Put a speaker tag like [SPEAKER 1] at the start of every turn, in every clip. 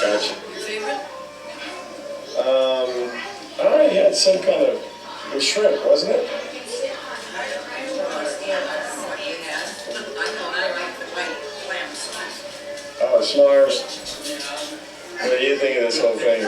[SPEAKER 1] Gotcha.
[SPEAKER 2] Favorite?
[SPEAKER 1] I had some kind of it was shrimp, wasn't it?
[SPEAKER 2] I know I like the white clams.
[SPEAKER 1] Oh, s'mores. What do you think of this whole thing?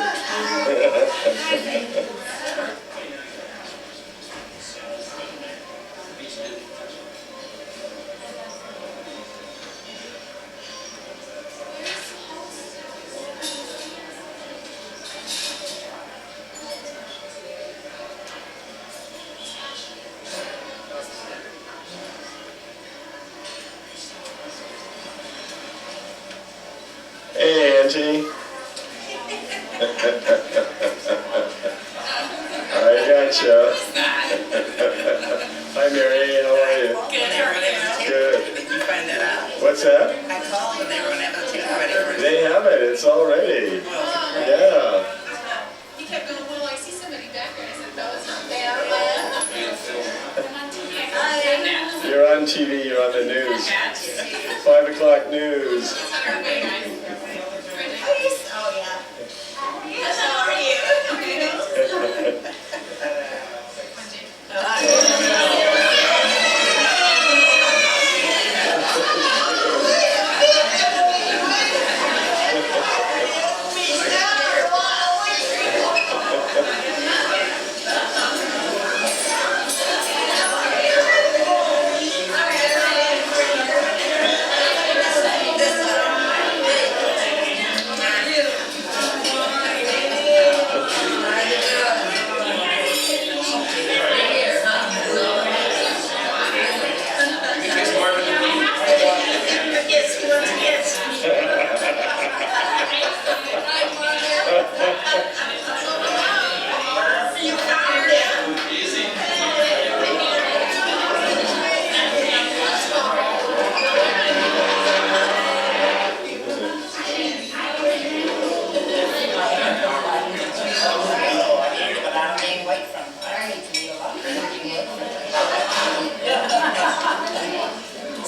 [SPEAKER 1] Hey, Auntie. I gotcha. Hi, Mary. How are you?
[SPEAKER 2] Good, everybody.
[SPEAKER 1] Good.
[SPEAKER 2] Did you find that out?
[SPEAKER 1] What's that?
[SPEAKER 2] I called and they were going to have a ticket ready for it.
[SPEAKER 1] They have it. It's all ready. Yeah.
[SPEAKER 3] He kept going, well, I see somebody back there. I said, no, it's not there.
[SPEAKER 1] You're on TV. You're on the news. 5 o'clock news.
[SPEAKER 2] Oh, yeah. How are you?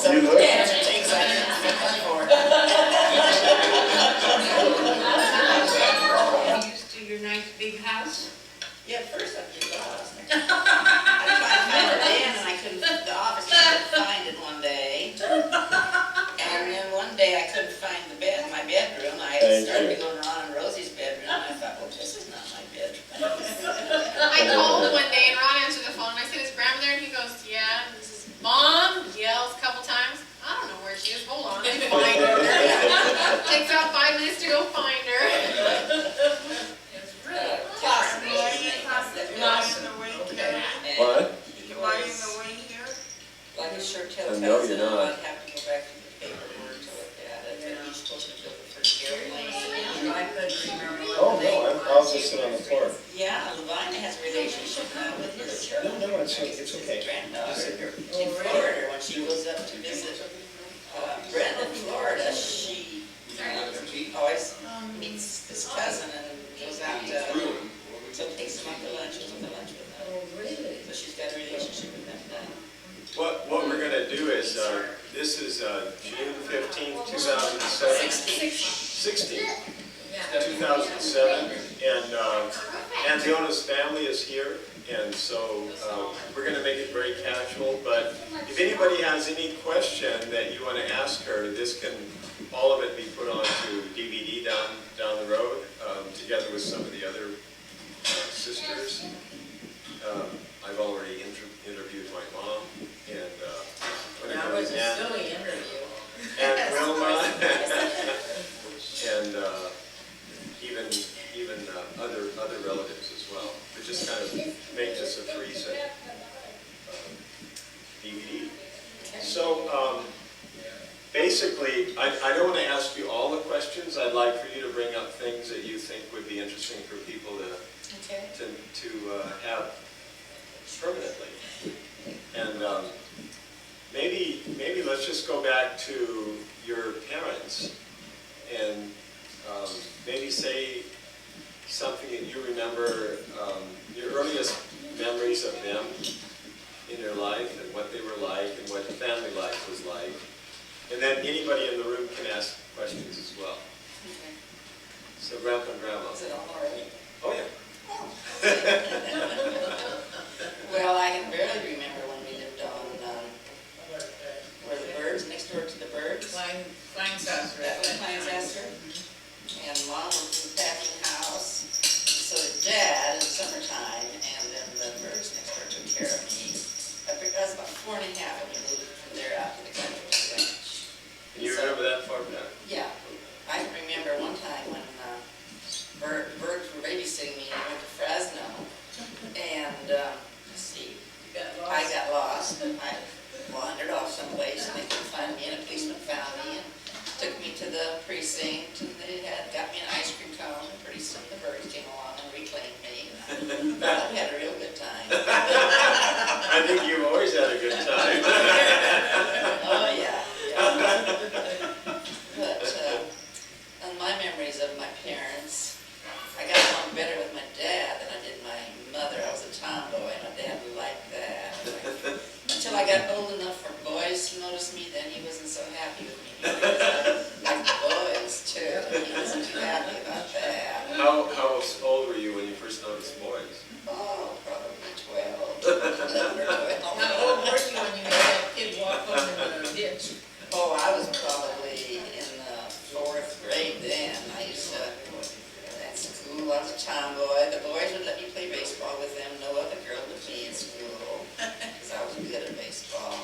[SPEAKER 1] You look.
[SPEAKER 4] Used to your nice big house?
[SPEAKER 2] Yeah, at first I did the house. I tried to find it in and I couldn't, the office couldn't find it one day. And then one day I couldn't find the bed, my bedroom. I
[SPEAKER 1] Thank
[SPEAKER 2] started
[SPEAKER 1] you.
[SPEAKER 2] going around in Rosie's bedroom and I thought, well, this is not my bedroom.
[SPEAKER 3] I called one day and Ron answered the phone and I said, is Grandma there? And he goes, yeah. And this is Mom. He yells a couple times. I don't know where she is. Hold on. I find her. Takes about 5 minutes to go find her.
[SPEAKER 1] What?
[SPEAKER 2] Like it sure tells
[SPEAKER 1] No,
[SPEAKER 2] us
[SPEAKER 1] you're
[SPEAKER 2] that
[SPEAKER 1] not.
[SPEAKER 2] I'd have to go back to the paperwork to look at it. And you're supposed to build the first airplane.
[SPEAKER 4] I couldn't remember
[SPEAKER 1] Oh,
[SPEAKER 4] what the
[SPEAKER 1] no,
[SPEAKER 4] name
[SPEAKER 1] I'll just sit on the floor.
[SPEAKER 2] Yeah, Levine has a relationship now with his
[SPEAKER 1] No, no, it's okay.
[SPEAKER 2] granddaughter in Florida. When she goes up to visit Brenda in Florida, she always meets his cousin and goes out to, so takes him out to lunch, goes out to lunch with them.
[SPEAKER 4] Oh, really?
[SPEAKER 2] So she's got a relationship with them now.
[SPEAKER 1] What we're gonna do is, this is June 15th, 2007. 16th, 2007, and LEONA's family is here, and so we're gonna make it very casual, but if anybody has any question that you want to ask her, this can, all of it be put onto DVD down the road, together with some of the other sisters. I've already interviewed my mom, and
[SPEAKER 4] That was a silly interview.
[SPEAKER 1] and Wilma, and even other relatives as well. To just kind of make this a free set DVD. So basically, I don't want to ask you all the questions. I'd like for you to bring up things that you think would be interesting for people to have permanently. And maybe let's just go back to your parents and maybe say something that you remember, your earliest memories of them in your life and what they were like and what family life was like. And then anybody in the room can ask questions as well.
[SPEAKER 2] Okay. I had a real good time.
[SPEAKER 1] I think you've always had a good time.
[SPEAKER 2] Oh, yeah. But, on my memories of my parents, I got along better with my dad than I did my mother. I was a tomboy, and my dad liked that. Until I got old enough for boys to notice me, then he wasn't so happy with me. Because I liked boys, too, and he wasn't too happy about that.
[SPEAKER 1] How old were you when you first noticed boys?
[SPEAKER 2] Oh, probably 12, 11 or 12.
[SPEAKER 4] How old were you when you had that kid walk over the ditch?
[SPEAKER 2] Oh, I was probably in the 4th grade then. I used to, at school, I was a tomboy. The boys would let me play baseball with them. No other girl would be in school, because I was good at baseball.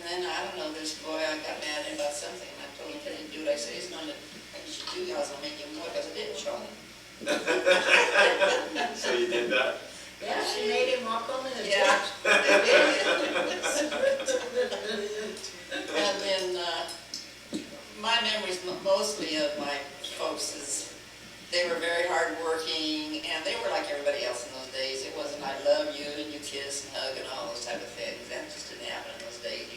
[SPEAKER 2] And then, I don't know, this boy, I got mad at him about something, and I told him if I didn't do what I said he's going to, I should do, I was going to make him walk as a ditch on him.
[SPEAKER 1] So you did that?
[SPEAKER 4] Yeah, she made him walk over the
[SPEAKER 2] Yeah.
[SPEAKER 4] ditch.
[SPEAKER 2] And then, my memories mostly of my folks is they were very hardworking, and they were like everybody else in those days. It wasn't I love you and you kiss and hug and all those type of things. That just didn't happen in those days.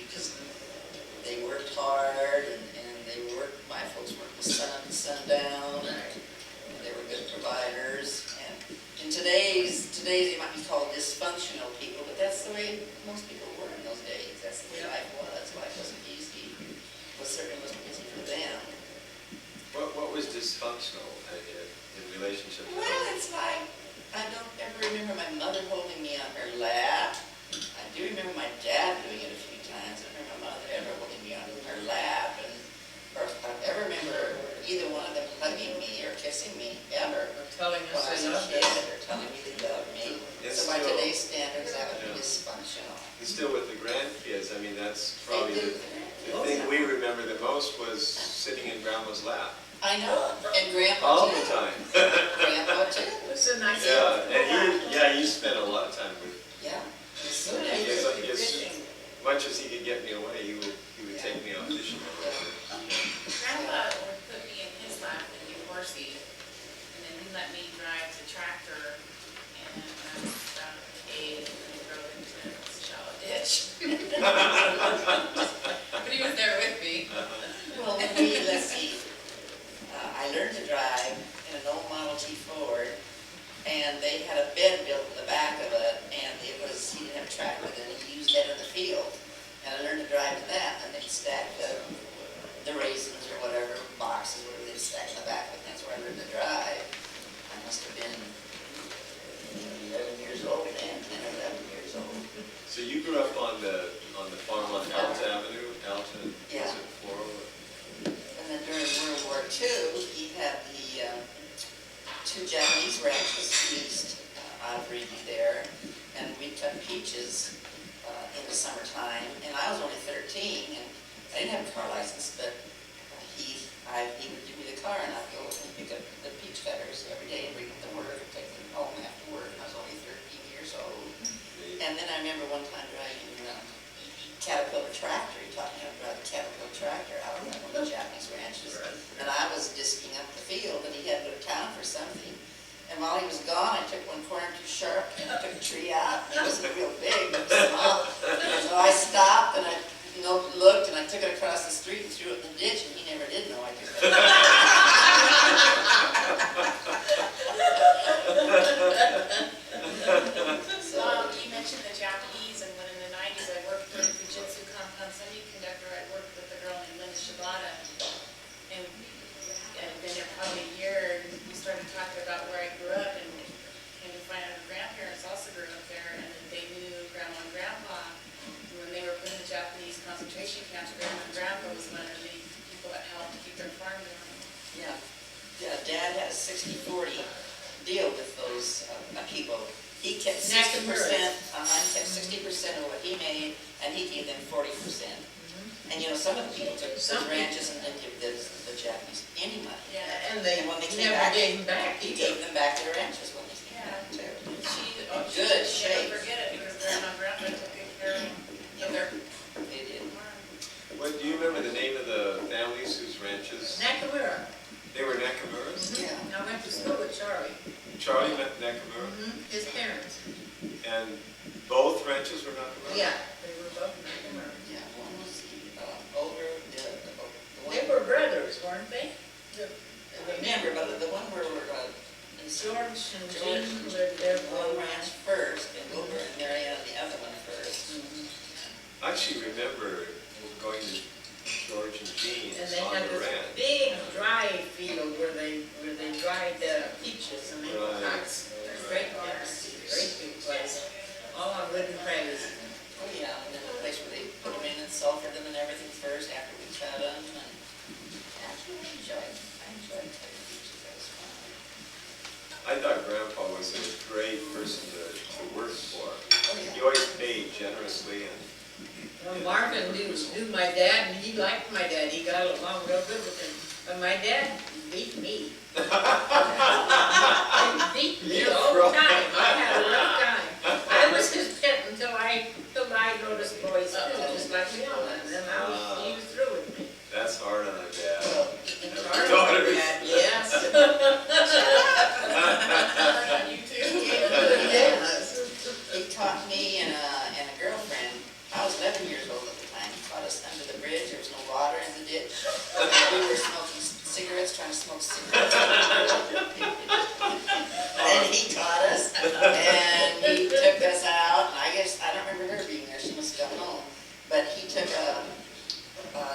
[SPEAKER 2] They worked hard, and they worked, my folks worked the sun to sundown, and they were good providers. And in today's they might be called dysfunctional people, but that's the way most people were in those days. That's the way life was. Life wasn't easy. It certainly wasn't easy for them.
[SPEAKER 1] What was dysfunctional in relationship to
[SPEAKER 2] Well, it's like, I don't ever remember my mother holding me on her lap. I do remember my dad doing it a few times. I don't remember my mother ever holding me on her lap, or if I ever remember either one of them hugging me or kissing me, ever.
[SPEAKER 4] Or telling
[SPEAKER 2] When I
[SPEAKER 4] us
[SPEAKER 2] was
[SPEAKER 4] they
[SPEAKER 2] a
[SPEAKER 4] loved
[SPEAKER 2] kid,
[SPEAKER 4] us.
[SPEAKER 2] or telling me they loved me.
[SPEAKER 1] It's
[SPEAKER 2] So by
[SPEAKER 1] still-
[SPEAKER 2] today's standards, that would
[SPEAKER 1] Yeah.
[SPEAKER 2] be dysfunctional.
[SPEAKER 1] And still with the grandkids, I mean, that's
[SPEAKER 2] They
[SPEAKER 1] probably
[SPEAKER 2] do.
[SPEAKER 1] the thing we remember the most was sitting in grandma's lap.
[SPEAKER 2] I know, and Grandpa
[SPEAKER 1] All
[SPEAKER 2] too.
[SPEAKER 1] the time.
[SPEAKER 2] Grandpa too.
[SPEAKER 4] It's a nice.
[SPEAKER 1] Yeah, you spent a lot of time with,
[SPEAKER 2] Yeah. So
[SPEAKER 1] I
[SPEAKER 2] they
[SPEAKER 1] guess-
[SPEAKER 2] were
[SPEAKER 1] I guess-
[SPEAKER 4] Fishing.
[SPEAKER 1] much as he could get me away, he would take me out fishing.
[SPEAKER 3] Grandpa would put me in his lap and do horsey, and then he let me drive the tractor, and I was down at the gate, and then drove into a shallow ditch. But he was there with me.
[SPEAKER 2] Well, let's see, I learned to drive in an old Model T Ford, and they had a bed built in the back of it, and he didn't have a tractor, then he used that in the field. And I learned to drive in that, and they'd stack the raisins or whatever, boxes, whatever they'd stack in the back of it, and that's where I learned to drive. I must have been 11 years old then, 10 or 11 years old.
[SPEAKER 1] So you grew up on the farm on Alta Avenue, Alta,
[SPEAKER 2] Yeah.
[SPEAKER 1] was it Floral?
[SPEAKER 2] And then during World War II, he had the 2 Japanese ranches leased out of Reedy there, and we cut peaches in the summertime, and I was only 13, and I didn't have a car license, but he would give me the car, and I'd go and pick up the peach cutters every day and bring them to work and take them home after work, and I was only 13 years old. And then I remember one time driving a Caterpillar tractor. He taught me how to drive a Caterpillar tractor out on one of the Japanese ranches. And I was disking up the field, and he had to go to town for something. And while he was gone, I took one corner too sharp, and I took a tree out. It wasn't real big, but it was small. So I stopped, and I looked, and I took it across the street and threw it in the ditch, and he never did know I took it.
[SPEAKER 3] You mentioned the Japanese, and when in the 90s I worked for Fujitsu Compound Semiconductor, I worked with a girl named Linda Shibata, and I'd been there probably a year, and we started talking about where I grew up, and came to find out her grandparents also grew up there, and they knew Grandma and Grandpa. And when they were put in the Japanese concentration camps, Grandma and Grandpa was one of the many people that helped keep their farm going.
[SPEAKER 2] Yeah, Dad had a 60-40 deal with those people. He kept 60%, he kept 60% of what he made, and he gave them 40%. And some of the people took some ranches and didn't give the Japanese any money.
[SPEAKER 3] Yeah,
[SPEAKER 4] And they
[SPEAKER 2] when they came
[SPEAKER 4] never
[SPEAKER 2] back,
[SPEAKER 4] gave him back
[SPEAKER 2] He
[SPEAKER 4] either.
[SPEAKER 2] gave them back their ranches when they came
[SPEAKER 3] Yeah.
[SPEAKER 2] back too.
[SPEAKER 3] she
[SPEAKER 2] Good shape.
[SPEAKER 3] never forget it, because Grandma and Grandpa took good care of their
[SPEAKER 2] They did.
[SPEAKER 3] farm.
[SPEAKER 1] What, do you remember the name of the families whose ranches?
[SPEAKER 4] Nakamura.
[SPEAKER 1] They were Nakamuras?
[SPEAKER 2] Yeah.
[SPEAKER 4] I went to school with Charlie.
[SPEAKER 1] Charlie Nakamura?
[SPEAKER 4] His
[SPEAKER 2] remember, but the one where
[SPEAKER 4] George and
[SPEAKER 2] George
[SPEAKER 4] Jean lived there for
[SPEAKER 2] one
[SPEAKER 4] a while.
[SPEAKER 2] ranch first, and Wilbur and Mary Ann on the other one first.
[SPEAKER 1] I actually remember going to George and Jean's
[SPEAKER 4] And they
[SPEAKER 1] on
[SPEAKER 4] had
[SPEAKER 1] the
[SPEAKER 4] this
[SPEAKER 1] ranch.
[SPEAKER 4] big dry field where they dried peaches and they
[SPEAKER 1] Right.
[SPEAKER 4] nuts. Great big place, all on wooden trays.
[SPEAKER 2] Oh, yeah, and then the place where they put them in and sulfured them and everything first after we cut them, and actually I enjoyed cutting peaches, that was fun.
[SPEAKER 1] I thought Grandpa was a great person to work for.
[SPEAKER 2] Oh,
[SPEAKER 1] He
[SPEAKER 2] yeah.
[SPEAKER 1] always paid generously and
[SPEAKER 4] Well, Marvin knew my dad, and he liked my dad, he got along real good with him. But my dad beat me. He beat me all the time, I had a rough time. I was his pet until I noticed boys too, just like Leona, and then he was through with me.
[SPEAKER 1] that's hard on a dad.
[SPEAKER 2] Well,
[SPEAKER 4] Our
[SPEAKER 1] Daughters.
[SPEAKER 4] dad, yes.
[SPEAKER 3] You too.
[SPEAKER 4] Yes.
[SPEAKER 2] he taught me and a girlfriend, I was 11 years old at the time, he taught us under the bridge, there was no water in the ditch. And we were smoking cigarettes, trying to smoke cigarettes. And he taught us, and he took us out, and I guess, I don't remember her being there, she must have gone home. But he took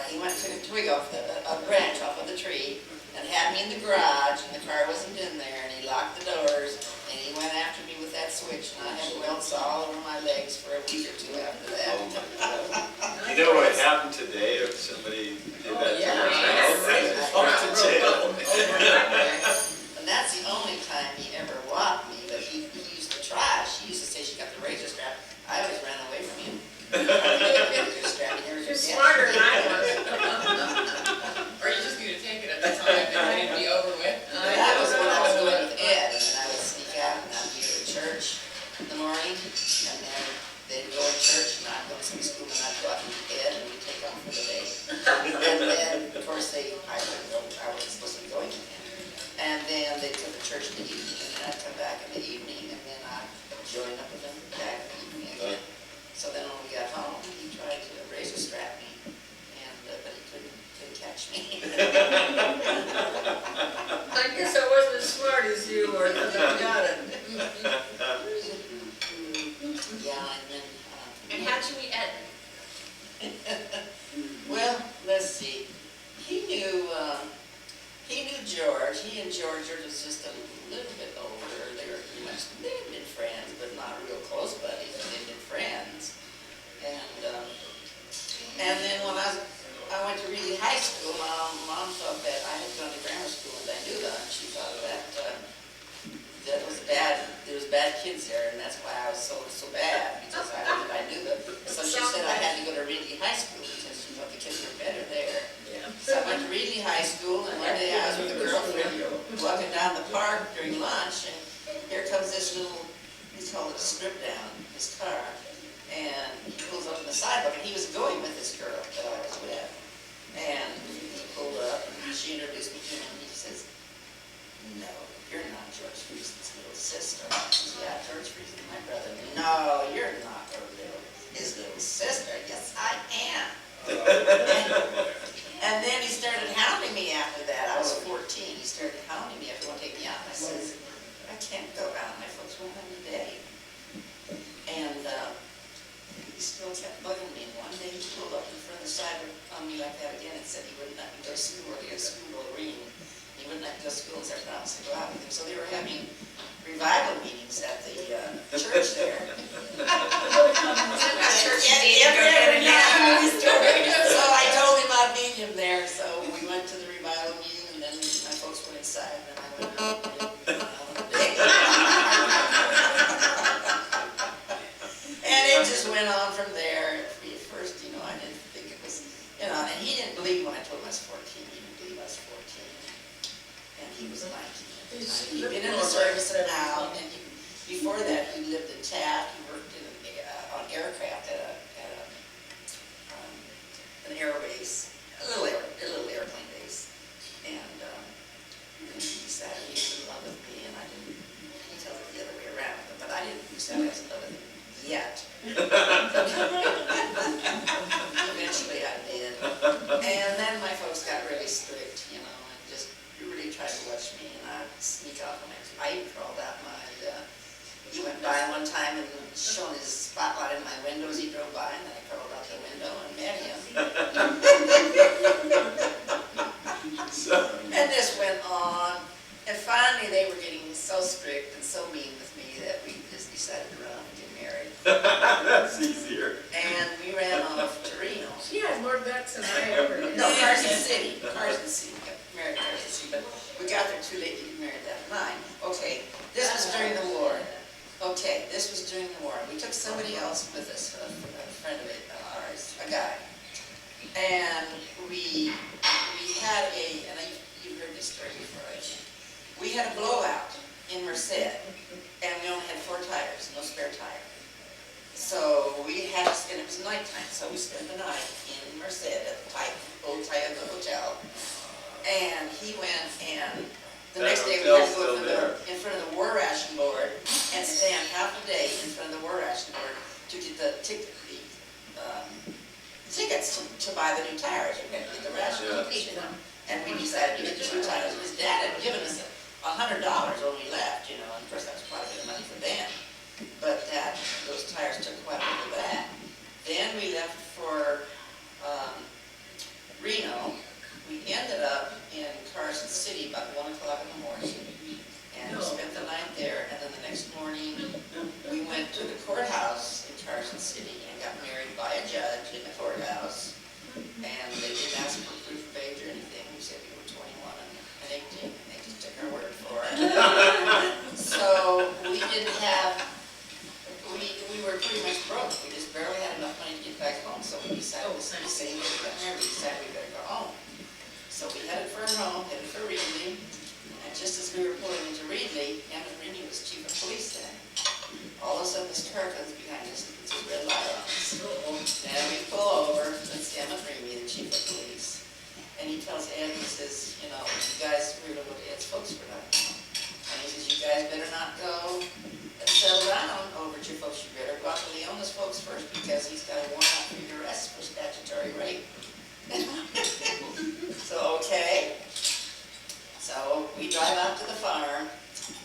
[SPEAKER 2] he went and took a twig off, a branch off of the tree, and had me in the garage, and the car wasn't in there, and he locked the doors, and he went after me with that switch, and I had welts all over my legs for a week or two after that.
[SPEAKER 1] Oh my God. You know what happened today if somebody did that to
[SPEAKER 4] Yeah,
[SPEAKER 1] your
[SPEAKER 4] I had
[SPEAKER 1] child?
[SPEAKER 4] a razor
[SPEAKER 1] Off to jail.
[SPEAKER 2] And that's the only time he ever whopped me, but he used to try. She used to say she got the razor strap. I always ran away from him. Razor strap, he never
[SPEAKER 4] You're
[SPEAKER 2] did that.
[SPEAKER 4] smarter than I was.
[SPEAKER 3] Or you just need to take it at the time and it'd be over with.
[SPEAKER 2] That was when I was going with Ed, and then I would sneak out and I'd be at church in the morning, and then they'd go to church, and I'd go to Sunday school, and I'd go out with Ed, and we'd take off for the day. And then, of course, I wasn't supposed to be going with him. And then they took the church in the evening, and then I'd come back in the evening, and then I'd join up with them back in the evening again. So then when we got home, he tried to razor strap me, and, but he couldn't catch me.
[SPEAKER 4] I guess I wasn't as smart as you were, because I got it.
[SPEAKER 2] Yeah, and then,
[SPEAKER 3] And how'd you meet Ed?
[SPEAKER 2] well, let's see. He knew George. He and George are just a little bit older. They were pretty much, they had been friends, but not real close buddies, but they'd been friends. And then when I went to Reedy High School, my mom thought that I had gone to grammar school in Danula, and she thought that was bad. There was bad kids there, and that's why I was so bad, because I went to Danula. So she said I had to go to Reedy High School because she thought the kids were better there. So I went to Reedy High School, and one day I was with a girlfriend walking down the park during lunch, and here comes this little, he called it a strip down, his car, and he pulls up on the sidewalk, and he was going with this girl that I was with. And he pulled up, and she introduced me to him, and he says, "No, you're not George Friesen's little sister." I said, "Yeah, George Friesen, my brother." "No, you're not his little sister." "Yes, I am." And then he started hounding me after that. I was 14. He started hounding me after he wanted to take me out. And I says, "I can't go out. My folks won't let me today." And he still kept bugging me. And one day he pulled up in front of the sidewalk on me like that again and said he wouldn't let me go to school, or he had school ring. He wouldn't let me go to school and started promising to go out with him. So they were having revival meetings at the church there. So I told him I'd meet him there, so we went to the revival meeting, and then my folks went inside, and then I went home. And it just went on from there. At first, I didn't think it was, and he didn't believe when I told him I was 14. He didn't believe I was 14. And he was 19 at the time. He'd been in the service and out, and before that, he lived in Taft. He worked on aircraft at an air base, a little airplane base. And he decided he was in love with me, and I didn't. He told it the other way around, but I didn't decide I was in love with him yet. Eventually I did. And then my folks got really strict, and just tried to watch me, and I'd sneak off and I even crawled out my, he went by one time and shone his spotlight in my windows. He drove by, and then I crawled out the window and met him. And this went on, and finally they were getting so strict and so mean with me that we just decided to run off and get married.
[SPEAKER 1] That's easier.
[SPEAKER 2] And we ran off to Reno.
[SPEAKER 4] She had more guts than I ever did.
[SPEAKER 2] No, Carson City. Carson City. We got married in Carson City, but we got there too late to get married that night. Okay, this was during the war. Okay, this was during the war. We took somebody else with us, a friend of ours, a guy. And we had and you've heard this story before, I think. We had a blowout in Merced, and we only had 4 tires, no spare tire. So we had to spend, it was nighttime, so we spent the night in Merced at the old Tioga Hotel. And he went, and the next day we had to go in front of the war ration board and stand half a day in front of the war ration board to get the tickets to buy the new tires. We had to get the ration completed. And we decided to get the new tires. His dad had given us $100 when we left, you know, and of course that was quite a bit of money for them. But those tires took quite a bit of that. Then we left for Reno. We ended up in Carson City about 1 o'clock in the morning. And we spent the night there, and then the next morning we went to the courthouse in Carson City and got married by a judge in the courthouse. And they didn't ask for proof of age or anything. We said we were 21 and 18, and they just took our word for it. So we didn't have, we were pretty much broke. We just barely had enough money to get back home, so we decided to say we got married. We decided we better go home. So we headed for home, headed for Reedley, and just as we were pulling into Reedley, Emmett Reedy was chief of police then. All of a sudden this car comes behind us and puts his red light on us. And we pull over, that's Emmett Reedy, the chief of police. And he tells Ed, he says, you know, you guys, we were to look at Ed's folks for night. And he says, you guys better not go and settle down over at your folks. You better go out to Leona's folks first, because he's got a warrant out for your arrest for statutory rape. So, okay. So we drive out to the farm,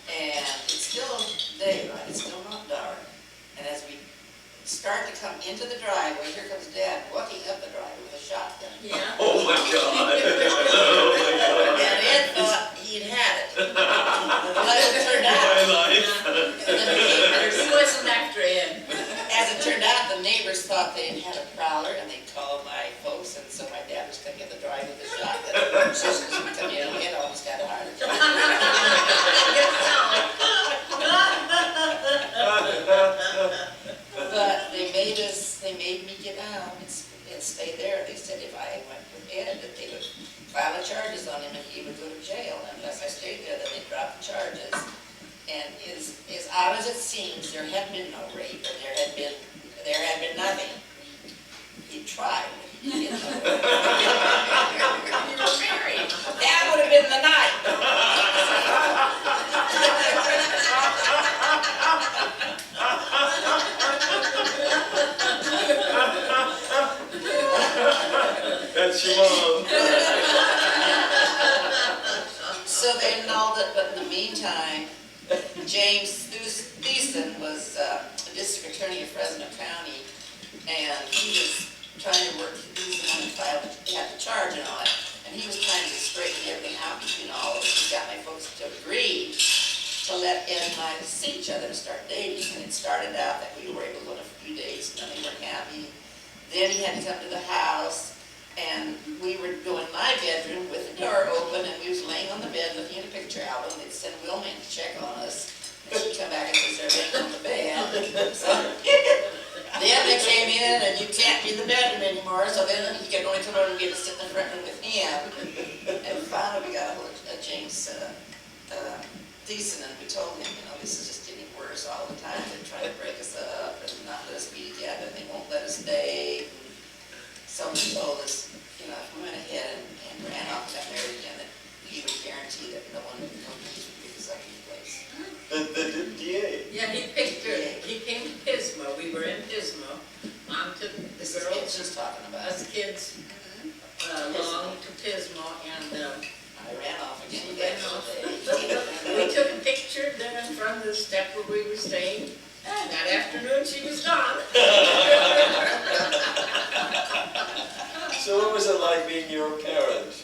[SPEAKER 2] and it's still daylight, it's still not dark. And as we start to come into the driveway, here comes Dad walking up the driveway with a shotgun.
[SPEAKER 4] Yeah.
[SPEAKER 1] Oh my God. Oh my God.
[SPEAKER 2] And Ed thought he'd had it. But as it turned out,
[SPEAKER 4] He wasn't after Ed.
[SPEAKER 2] as it turned out, the neighbors thought they had a prowler, and they called my folks, and so my dad was coming in the drive with a shotgun. So as we come in, Ed almost had a heart attack. But they made me get out and stay there. They said if I went with Ed, that they would file charges on him and he would go to jail. Unless I stayed there, then they'd drop the charges. And as odd as it seems, there had been no rape, and there had been nothing. He tried. You know.
[SPEAKER 4] You were married.
[SPEAKER 2] That would have been the night.
[SPEAKER 1] That's your mom.
[SPEAKER 2] So they annulled it, but in the meantime, James Thiessen was the district attorney of Fresno County, and he was trying to work, he was the one who filed, had the charge and all that, and he was trying to straighten everything out between all of us. He got my folks to agree to let Ed and I see each other and start dating, and it started out that we were able to go on a few dates, and then they weren't happy. Then he had to come to the house, and we would go in my bedroom with the door open, and we was laying on the bed looking at a picture album. They'd send Wilma in to check on us, and she'd come back and say, they're laying on the bed. So, then they came in, and you can't be in the bedroom anymore, so then he could only come over and get to sit in the front room with him. And finally we got a hold of James Thiessen, and we told him, you know, this is just getting worse all the time. They're trying to break us up and not let us be together, and they won't let us date. So he told us, you know, if we went ahead and ran off and got married again, that he would guarantee that no one would pick us up in place.
[SPEAKER 1] The DA.
[SPEAKER 4] Yeah, he picked her, he came to Pismo, we were in Pismo, mom took the
[SPEAKER 2] This is what
[SPEAKER 4] girls,
[SPEAKER 2] she's talking about.
[SPEAKER 4] us kids, along to Pismo, and
[SPEAKER 2] I ran off
[SPEAKER 4] she
[SPEAKER 2] again.
[SPEAKER 4] went on the step where we were staying. That afternoon, she was gone.
[SPEAKER 1] So what was it like being your parent?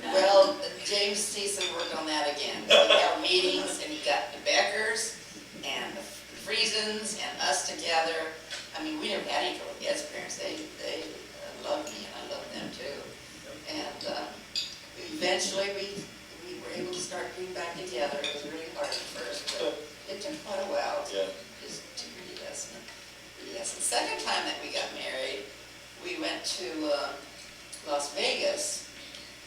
[SPEAKER 2] Well, James Season worked on that again. We have meetings, and he got the Beckers and the Friesens and us together. I mean, we never had any trouble with Ed's parents. They loved me, and I loved them too. And eventually, we were able to start getting back together. It was really hard at first, but it took quite a while to really lessen. The second time that we got married, we went to Las Vegas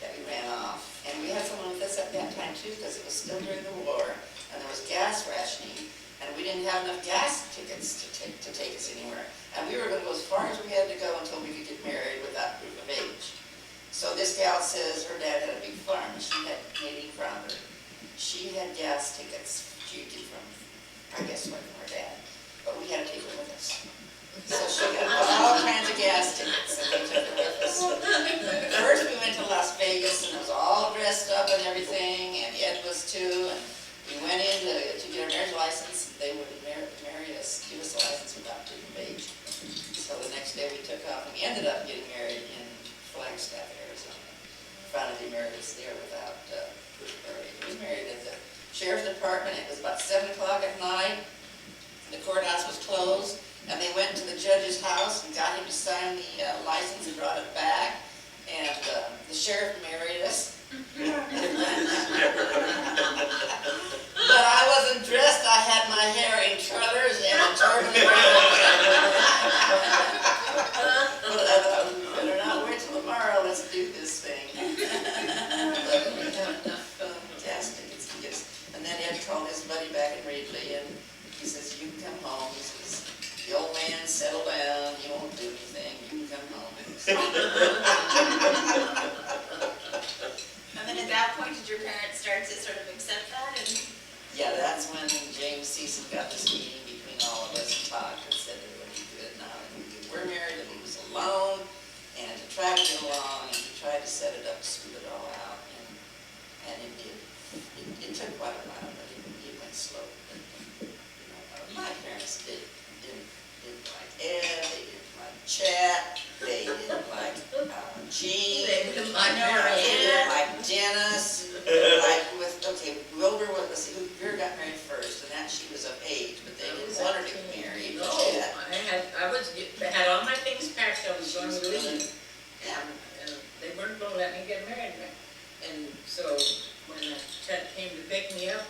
[SPEAKER 2] that we ran off. And we had someone with us at that time too, because it was still during the war, and there was gas rationing, and we didn't have enough gas tickets to take us anywhere. And we were going to go as far as we had to go until we could get married without proof of age. So this gal says her dad had a big farm, and she had Canadian Crowder. She had gas tickets. She did from, I guess, from her dad. But we had to take her with us. So she got all kinds of gas tickets, and we took her with us. First we went to Las Vegas, and it was all dressed up and everything, and Ed was too, and we went in to get our marriage license. They would marry us, give us a license without proof of age. So the next day we took off, and we ended up getting married in Flagstaff, Arizona. Finally married us there without proof of age. We married at the sheriff's department. It was about 7 o'clock at night. The courthouse was closed. And they went to the judge's house and got him to sign the license and brought it back. And the sheriff married us. But I wasn't dressed. I had my hair in curlers and a turban. But I thought, we better not wait till tomorrow. Let's do this thing. But we had enough gas tickets to get us. And then Ed called his buddy back in Reedley, and he says, "You can come home." He says, "The old man, settle down, you won't do anything, you can come home."
[SPEAKER 5] And then at that point, did your parents start to sort of accept that? And
[SPEAKER 2] Yeah, that's when James Season got this meeting between all of us and talked and said it would be good now that we're married, that he was alone, and to try to get along, and to try to set it up, smooth it all out, and it did. It took quite a while, but it went slow. But, my parents didn't like Ed, they didn't like Chet, they didn't like Gene,
[SPEAKER 4] They didn't like
[SPEAKER 2] they didn't like Dennis, Wilbur was, Wilbur got married first, and that she was of age, but they didn't want her to get married.
[SPEAKER 4] No,
[SPEAKER 2] Chet.
[SPEAKER 4] I had all my things packed, I was going to leave. And they weren't going to let me get married. And so when Chet came to pick me up,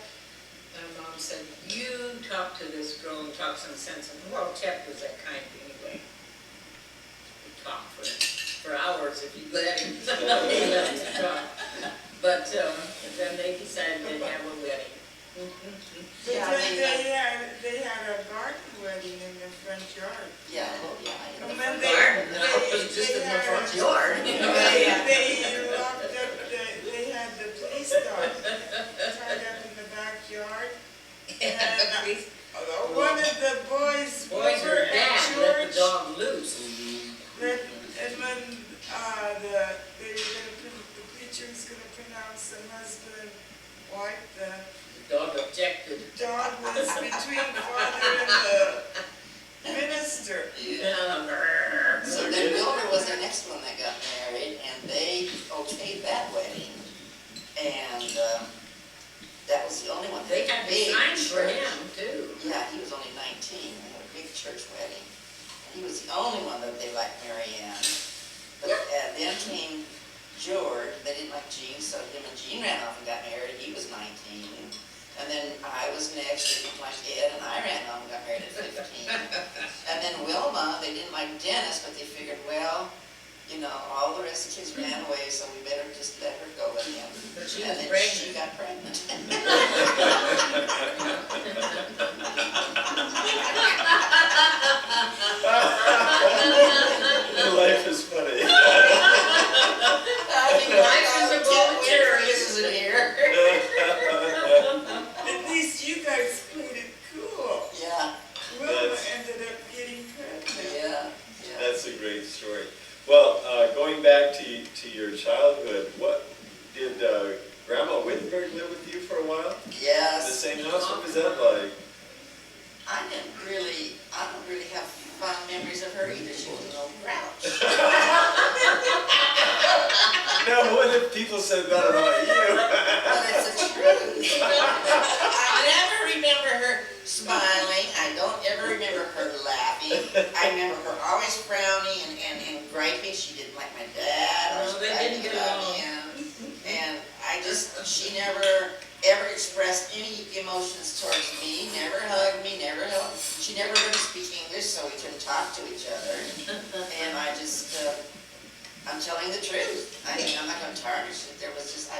[SPEAKER 4] my mom said, "You talk to this girl and talk some sense." And well, Chet was that kind anyway. He talked for hours if you let him. He let him talk. But then they decided they'd have a wedding.
[SPEAKER 2] Yeah,
[SPEAKER 6] They had a garden wedding in the front yard.
[SPEAKER 2] Yeah, well, yeah.
[SPEAKER 6] And
[SPEAKER 2] In the
[SPEAKER 6] when
[SPEAKER 2] front
[SPEAKER 6] they-
[SPEAKER 2] garden.
[SPEAKER 4] No, it was just in the front yard.
[SPEAKER 6] They locked up, they had the police dog tied up in the backyard. And one of the boys,
[SPEAKER 4] Boys
[SPEAKER 6] Wilbur
[SPEAKER 4] or dad
[SPEAKER 6] and
[SPEAKER 4] let the
[SPEAKER 6] George,
[SPEAKER 4] dog loose.
[SPEAKER 6] and when the preacher was gonna pronounce the husband and wife, the
[SPEAKER 4] The dog objected.
[SPEAKER 6] dog was between father and the minister.
[SPEAKER 2] Yeah. So then Wilbur was the next one that got married, and they okayed that wedding. And that was the only one.
[SPEAKER 4] They had the
[SPEAKER 2] Big
[SPEAKER 4] signs for
[SPEAKER 2] church.
[SPEAKER 4] him too.
[SPEAKER 2] Yeah, he was only 19, and had a big church wedding. He was the only one that they liked Mary Ann. But then came George. They didn't like Gene, so him and Gene ran off and got married. He was 19. And then I was next. They didn't like Ed, and I ran off and got married at 15. And then Wilma, they didn't like Dennis, but they figured, well, all the rest of the kids ran away, so we better just let her go with him.
[SPEAKER 4] But she
[SPEAKER 2] And
[SPEAKER 4] was
[SPEAKER 2] then
[SPEAKER 4] pregnant.
[SPEAKER 2] she got pregnant.
[SPEAKER 1] Life is funny.
[SPEAKER 2] I think
[SPEAKER 4] Life is a bowl of cherries.
[SPEAKER 2] in here.
[SPEAKER 6] At least you guys played it cool.
[SPEAKER 2] Yeah,
[SPEAKER 6] Wilma ended up getting pregnant.
[SPEAKER 2] yeah.
[SPEAKER 1] That's a great story. Well, going back to your childhood, what did Grandma Wittenberg that like?
[SPEAKER 2] I don't really have fond memories of her either. She was an old grouch.
[SPEAKER 1] No, what if people said that about you?
[SPEAKER 2] But it's the truth. I never remember her smiling. I don't ever remember her laughing. I remember her always frowning and griping. She didn't like my dad. Or
[SPEAKER 4] No,
[SPEAKER 2] she
[SPEAKER 4] they
[SPEAKER 2] tried to
[SPEAKER 4] didn't
[SPEAKER 2] get
[SPEAKER 4] get
[SPEAKER 2] at
[SPEAKER 4] along.
[SPEAKER 2] him. And she never ever expressed any emotions towards me, never hugged me, never held. She never learned to speak English, so we couldn't talk to each other. And I'm telling the truth. I'm not going to tarnish it. I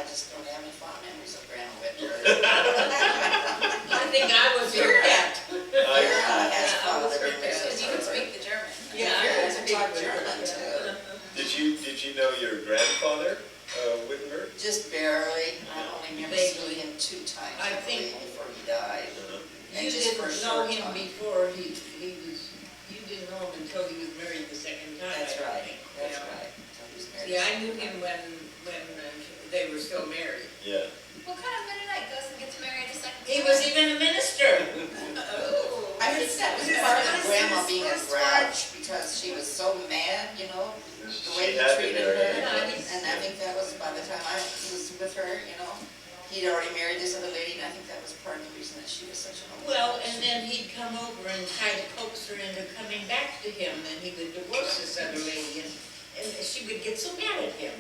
[SPEAKER 2] just don't have any fond memories of Grandma Whitworth.
[SPEAKER 4] I think I was her pet.
[SPEAKER 2] Vera has fond memories of
[SPEAKER 5] Because you can
[SPEAKER 2] her.
[SPEAKER 5] speak the German.
[SPEAKER 4] Yeah,
[SPEAKER 2] Vera
[SPEAKER 4] I
[SPEAKER 2] can
[SPEAKER 4] can
[SPEAKER 2] talk
[SPEAKER 4] speak
[SPEAKER 2] German too.
[SPEAKER 1] Did you know your grandfather, Wittenberg?
[SPEAKER 2] Just barely. I only remember seeing him 2 times,
[SPEAKER 4] I
[SPEAKER 2] I
[SPEAKER 4] think-
[SPEAKER 2] believe, before he died. And
[SPEAKER 4] You
[SPEAKER 2] just for a
[SPEAKER 4] didn't know
[SPEAKER 2] short
[SPEAKER 4] him
[SPEAKER 2] time.
[SPEAKER 4] before you didn't know him until he was married the second time.
[SPEAKER 2] That's
[SPEAKER 4] I
[SPEAKER 2] right,
[SPEAKER 4] think.
[SPEAKER 2] that's
[SPEAKER 4] Yeah.
[SPEAKER 2] right. Until he was married.
[SPEAKER 4] Yeah, I knew him when they were still married.
[SPEAKER 1] Yeah.
[SPEAKER 5] What kind of Mennonite goes and gets married a second time?
[SPEAKER 4] He was even a minister.
[SPEAKER 5] Oh.
[SPEAKER 2] I think that was part of Grandma being a grouch, because she was so mad, the way
[SPEAKER 1] She
[SPEAKER 2] he
[SPEAKER 1] had to
[SPEAKER 2] treated
[SPEAKER 1] marry
[SPEAKER 2] her.
[SPEAKER 1] him.
[SPEAKER 2] And I think that was by the time I was with her, he'd already married this other lady, and I think that was part of the reason that she was such an old
[SPEAKER 4] Well,
[SPEAKER 2] grouch.
[SPEAKER 4] and then he'd come over and try to coax her into coming back to him, and he would divorce this other lady, and she would get so mad at him.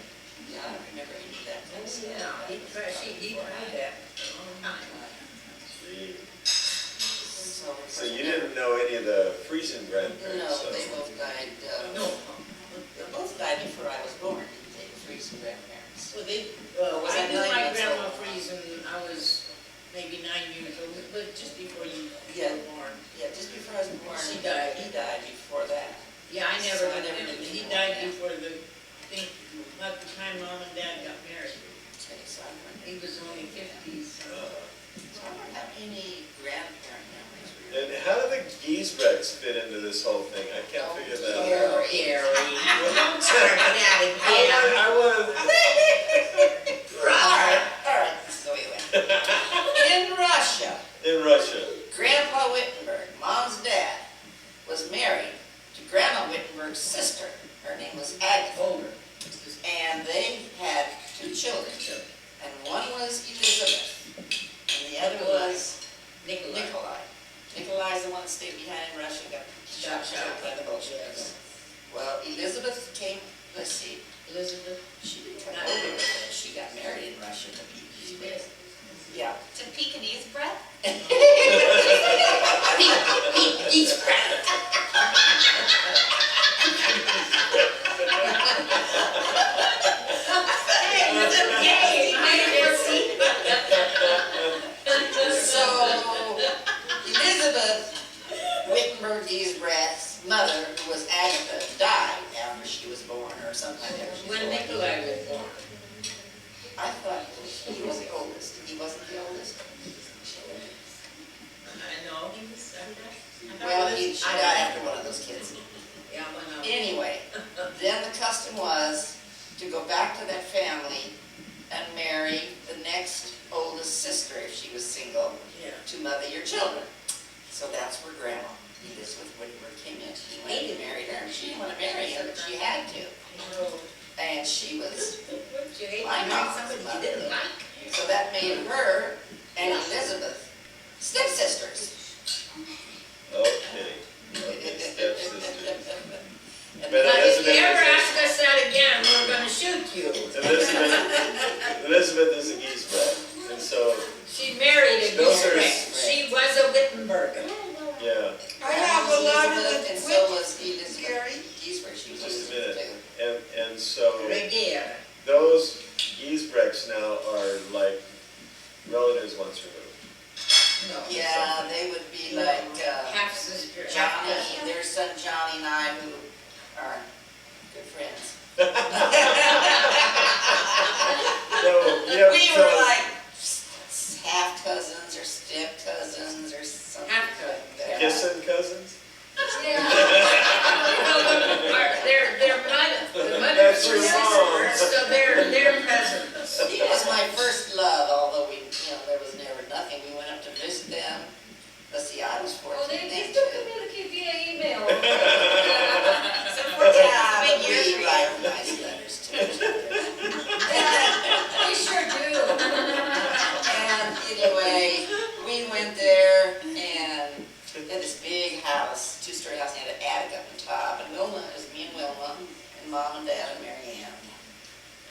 [SPEAKER 2] Yeah, I don't remember any of that. kind of stuff.
[SPEAKER 4] Yeah, he tried that for a long time.
[SPEAKER 1] Gee.
[SPEAKER 2] So
[SPEAKER 1] So you didn't know any of the Friesen grandparents?
[SPEAKER 2] No,
[SPEAKER 1] so-
[SPEAKER 2] they both died,
[SPEAKER 4] No,
[SPEAKER 2] they both died before I was born, didn't they, the Friesen grandparents?
[SPEAKER 4] well,
[SPEAKER 2] Was
[SPEAKER 4] I
[SPEAKER 2] I
[SPEAKER 4] knew
[SPEAKER 2] 9
[SPEAKER 4] my
[SPEAKER 2] months
[SPEAKER 4] grandma
[SPEAKER 2] old?
[SPEAKER 4] Friesen, I was maybe 9 years old, but just before you
[SPEAKER 2] Yeah.
[SPEAKER 4] were born.
[SPEAKER 2] Yeah, just before I was born.
[SPEAKER 4] She died.
[SPEAKER 2] He died before that.
[SPEAKER 4] Yeah, I
[SPEAKER 2] So
[SPEAKER 4] never
[SPEAKER 2] I never
[SPEAKER 4] knew,
[SPEAKER 2] knew
[SPEAKER 4] he
[SPEAKER 2] him.
[SPEAKER 4] died before about the time Mom and Dad got married.
[SPEAKER 2] Okay, so I don't
[SPEAKER 4] He was only 50, so.
[SPEAKER 2] so I don't have any grandparent memories
[SPEAKER 1] And
[SPEAKER 2] really.
[SPEAKER 1] how do the Giesbrecks fit into this whole thing? I can't figure that out.
[SPEAKER 4] Oh, Gary, don't start that again.
[SPEAKER 1] I want
[SPEAKER 2] All right, so we went. In Russia,
[SPEAKER 1] in Russia.
[SPEAKER 2] Grandpa Wittenberg, Mom's dad, was married to Grandma Wittenberg's sister. Her name was Agatha.
[SPEAKER 4] Oh,
[SPEAKER 2] And they had 2 children. And one was Elizabeth, and the other was Nikolai. Nikolai's the one that stayed behind in Russia, got shot by the Bolsheviks. Well, Elizabeth came, let's see,
[SPEAKER 4] Elizabeth,
[SPEAKER 2] she didn't come over with it. She got married in Russia to
[SPEAKER 4] she
[SPEAKER 2] Pete.
[SPEAKER 4] did.
[SPEAKER 2] Yeah.
[SPEAKER 5] To Pekingese breath?
[SPEAKER 2] He's proud.
[SPEAKER 4] Hey, it's okay,
[SPEAKER 2] So, Elizabeth Wittenberg Giesbrecht's mother, who was Agatha, died after she was born, or something like that. She was
[SPEAKER 4] When
[SPEAKER 2] born.
[SPEAKER 4] Nikolai was born.
[SPEAKER 2] I thought he was the oldest. He wasn't the oldest.
[SPEAKER 4] I know, he was, I thought
[SPEAKER 2] Well,
[SPEAKER 4] it
[SPEAKER 2] she
[SPEAKER 4] was-
[SPEAKER 2] died after one of those kids.
[SPEAKER 4] Yeah, when
[SPEAKER 2] Anyway, then the custom was to go back to that family and marry the next oldest sister, if she was single,
[SPEAKER 4] yeah.
[SPEAKER 2] to mother your children. So that's where Grandma Elizabeth Whitworth came in. He wanted to marry her. She didn't want to marry him, but she had to.
[SPEAKER 4] Oh,
[SPEAKER 2] And she was,
[SPEAKER 4] wouldn't you hate to
[SPEAKER 2] Why
[SPEAKER 4] marry
[SPEAKER 2] not?
[SPEAKER 4] somebody you didn't like?
[SPEAKER 2] so that made her and Elizabeth stepsisters.
[SPEAKER 1] Okay. Stepsisters.
[SPEAKER 2] And
[SPEAKER 1] But
[SPEAKER 4] Now, if you
[SPEAKER 1] Elizabeth
[SPEAKER 4] ever
[SPEAKER 1] is-
[SPEAKER 4] ask us that again, we're gonna shoot you.
[SPEAKER 1] Elizabeth is a Giesbrecht, and so,
[SPEAKER 4] She married a
[SPEAKER 1] Those are-
[SPEAKER 4] Giesbrecht. She was a Wittenberg.
[SPEAKER 1] yeah.
[SPEAKER 6] I have a lot of
[SPEAKER 2] Elizabeth,
[SPEAKER 6] the
[SPEAKER 2] and so was
[SPEAKER 6] twitches,
[SPEAKER 2] Elizabeth
[SPEAKER 6] Gary.
[SPEAKER 2] Giesbrecht. She was
[SPEAKER 1] Just a
[SPEAKER 2] Elizabeth
[SPEAKER 1] minute.
[SPEAKER 2] too.
[SPEAKER 1] And so,
[SPEAKER 4] Regier.
[SPEAKER 1] those Giesbrechts now are like relatives once removed.
[SPEAKER 4] No.
[SPEAKER 2] Yeah, they would be like
[SPEAKER 4] Half sister.
[SPEAKER 2] Johnny, their son Johnny and I, who are good friends.
[SPEAKER 1] So, yeah,
[SPEAKER 2] We
[SPEAKER 1] so,
[SPEAKER 2] were like half cousins or step cousins or something
[SPEAKER 4] Half
[SPEAKER 2] like that.
[SPEAKER 1] kissing cousins?
[SPEAKER 4] Their mother, the mothers
[SPEAKER 1] That's
[SPEAKER 4] were
[SPEAKER 1] your mom.
[SPEAKER 4] sisters, so they're cousins.
[SPEAKER 2] He was my first love, although there was never nothing. We went up to visit them. was
[SPEAKER 7] Oh,
[SPEAKER 2] 14
[SPEAKER 7] they
[SPEAKER 2] then
[SPEAKER 7] still
[SPEAKER 2] too.
[SPEAKER 7] communicate via email.
[SPEAKER 2] So 14
[SPEAKER 5] Yeah,
[SPEAKER 2] big
[SPEAKER 5] but
[SPEAKER 2] years
[SPEAKER 5] we
[SPEAKER 2] for you.
[SPEAKER 5] write
[SPEAKER 2] Nice letters to each other.
[SPEAKER 7] We sure do.
[SPEAKER 2] And anyway, we went there and they had this big house, two-story house, and had an attic up on top. And Wilma, it was me and Wilma, and Mom and Dad and Mary Ann.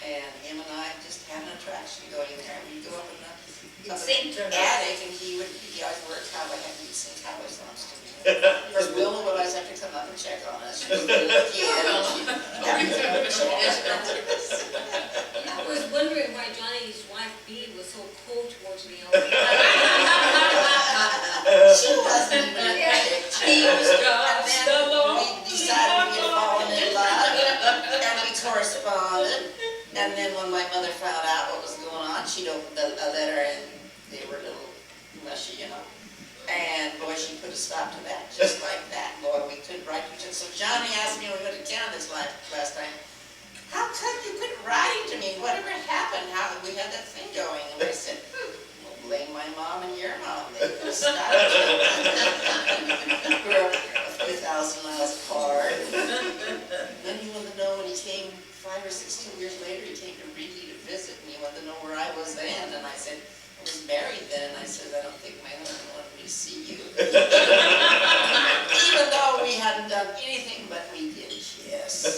[SPEAKER 2] And him and I just had an attraction going there. We'd go up in the
[SPEAKER 4] Sing to her.
[SPEAKER 2] attic and he always wore a cowboy hat and he'd sing cowboy songs to me. Of course, Wilma would always have to come up and check on us. She was a little kid. and she'd have to come and check on us.
[SPEAKER 7] I was wondering why Johnny's wife Bee was so cold towards me all the time.
[SPEAKER 2] She wasn't really big.
[SPEAKER 4] He was
[SPEAKER 2] And
[SPEAKER 4] just
[SPEAKER 2] then
[SPEAKER 4] alone.
[SPEAKER 2] we decided we had fallen in love, and we corresponded. And then when my mother found out what was going on, she'd opened a letter, and they were a little mushy, you know. And boy, she put a stop to that, just like that. Boy, we couldn't write to each other. So Johnny asked me when we went to town this last time, how come you quit writing to me? Whatever happened? How we had that thing going? And I said, well, blame my mom and your mom. They put a stop to it. We're a few thousand miles apart. Then he wanted to know when he came 5 or 16 years later, he came to Reedy to visit me. He wanted to know where I was then. And I said, I was married then. And I said, I don't think my husband wanted me to see you. Even though we hadn't done anything, but we did kiss.
[SPEAKER 1] Yes.
[SPEAKER 3] See,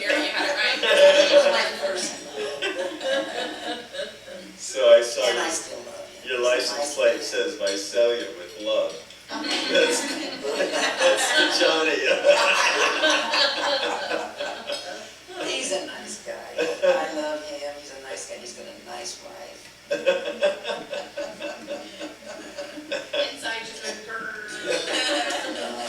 [SPEAKER 3] Gary, you had it right.
[SPEAKER 2] He was my person.
[SPEAKER 1] So I saw
[SPEAKER 2] And I still love him.
[SPEAKER 1] your license plate says Visalia with love. That's the Johnny.
[SPEAKER 2] He's a nice guy. I love him. He's a nice guy. He's got a nice wife.
[SPEAKER 3] Inside just went grrr.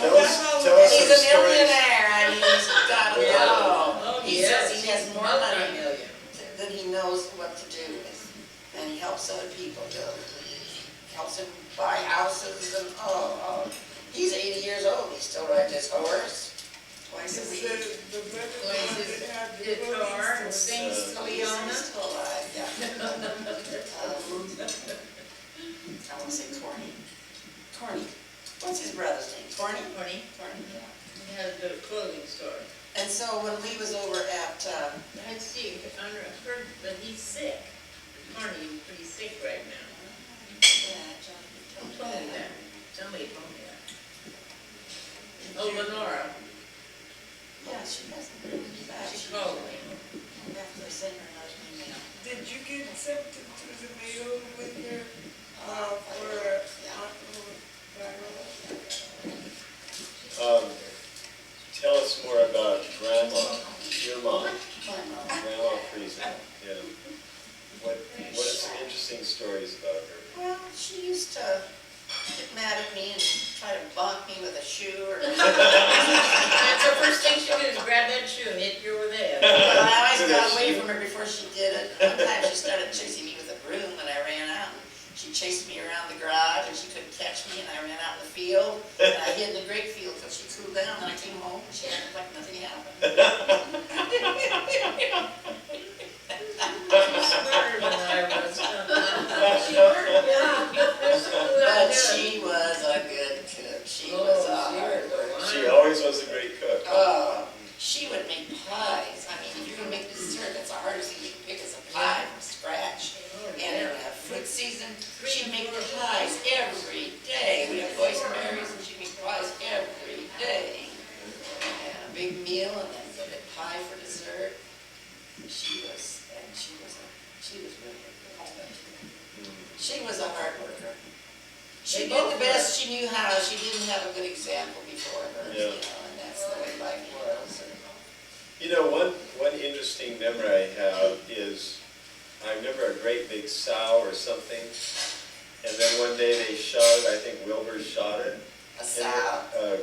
[SPEAKER 1] Tell us
[SPEAKER 2] He's
[SPEAKER 1] some
[SPEAKER 2] a
[SPEAKER 1] stories.
[SPEAKER 2] millionaire. I mean, he's got it all.
[SPEAKER 4] Oh,
[SPEAKER 2] He
[SPEAKER 4] yes,
[SPEAKER 2] says he has more money
[SPEAKER 4] multi-million.
[SPEAKER 2] than he knows what to do with. And he helps other people. He helps him buy houses and he's 80 years old. He still rides his horse twice a week.
[SPEAKER 6] The better
[SPEAKER 4] Plays
[SPEAKER 6] one
[SPEAKER 4] his
[SPEAKER 6] that had the
[SPEAKER 4] guitar and
[SPEAKER 6] police
[SPEAKER 4] sings to
[SPEAKER 2] He's
[SPEAKER 4] Leona.
[SPEAKER 2] still alive, yeah. I want to say Corny. Corny. What's his brother's name? Corny?
[SPEAKER 4] Honey,
[SPEAKER 2] Corny, yeah.
[SPEAKER 4] he has a clothing store.
[SPEAKER 2] And so when Lee was over at,
[SPEAKER 4] Let's see, I heard, but he's sick. Honey, he's pretty sick right now. Who told me that? Somebody told me that. Oh, Lenora,
[SPEAKER 2] yeah, she hasn't been back.
[SPEAKER 4] she called me.
[SPEAKER 2] After I sent her another email.
[SPEAKER 6] Did you get accepted to the mail with your, for,
[SPEAKER 1] Tell us more about Grandma, your mom,
[SPEAKER 2] My mom.
[SPEAKER 1] Grandma Friesen. Yeah. What are some interesting stories about her?
[SPEAKER 2] Well, she used to get mad at me and try to bonk me with a shoe or.
[SPEAKER 4] That's the first thing she did is grab that shoe and hit you over the head.
[SPEAKER 2] But I always got away from her before she did it. One time she started chasing me with a broom and I ran out. She chased me around the garage and she couldn't catch me and I ran out in the field. And I hid in the grape field till she cooled down and I came home and she acted like nothing happened.
[SPEAKER 4] Smarter than I was. She worked, yeah.
[SPEAKER 2] But she was a good cook. She was a hard worker.
[SPEAKER 1] She always was a great cook.
[SPEAKER 2] Oh, she would make pies. I mean, if you're gonna make dessert, that's the hardest thing you can pick is a pie from scratch. And in fruit season, she'd make the pies every day. We have boysenberries and she'd make pies every day. And a big meal and then a bit pie for dessert. She was really a good cook. She was a hard worker. She did the best she knew how. She didn't have a good example before her,
[SPEAKER 1] Yeah.
[SPEAKER 2] and that's the way life was.
[SPEAKER 1] You know, one interesting memory I have is, I remember a great big sow or something, and then one day they shot it, I think Wilbur shot it.
[SPEAKER 2] A sow.
[SPEAKER 1] A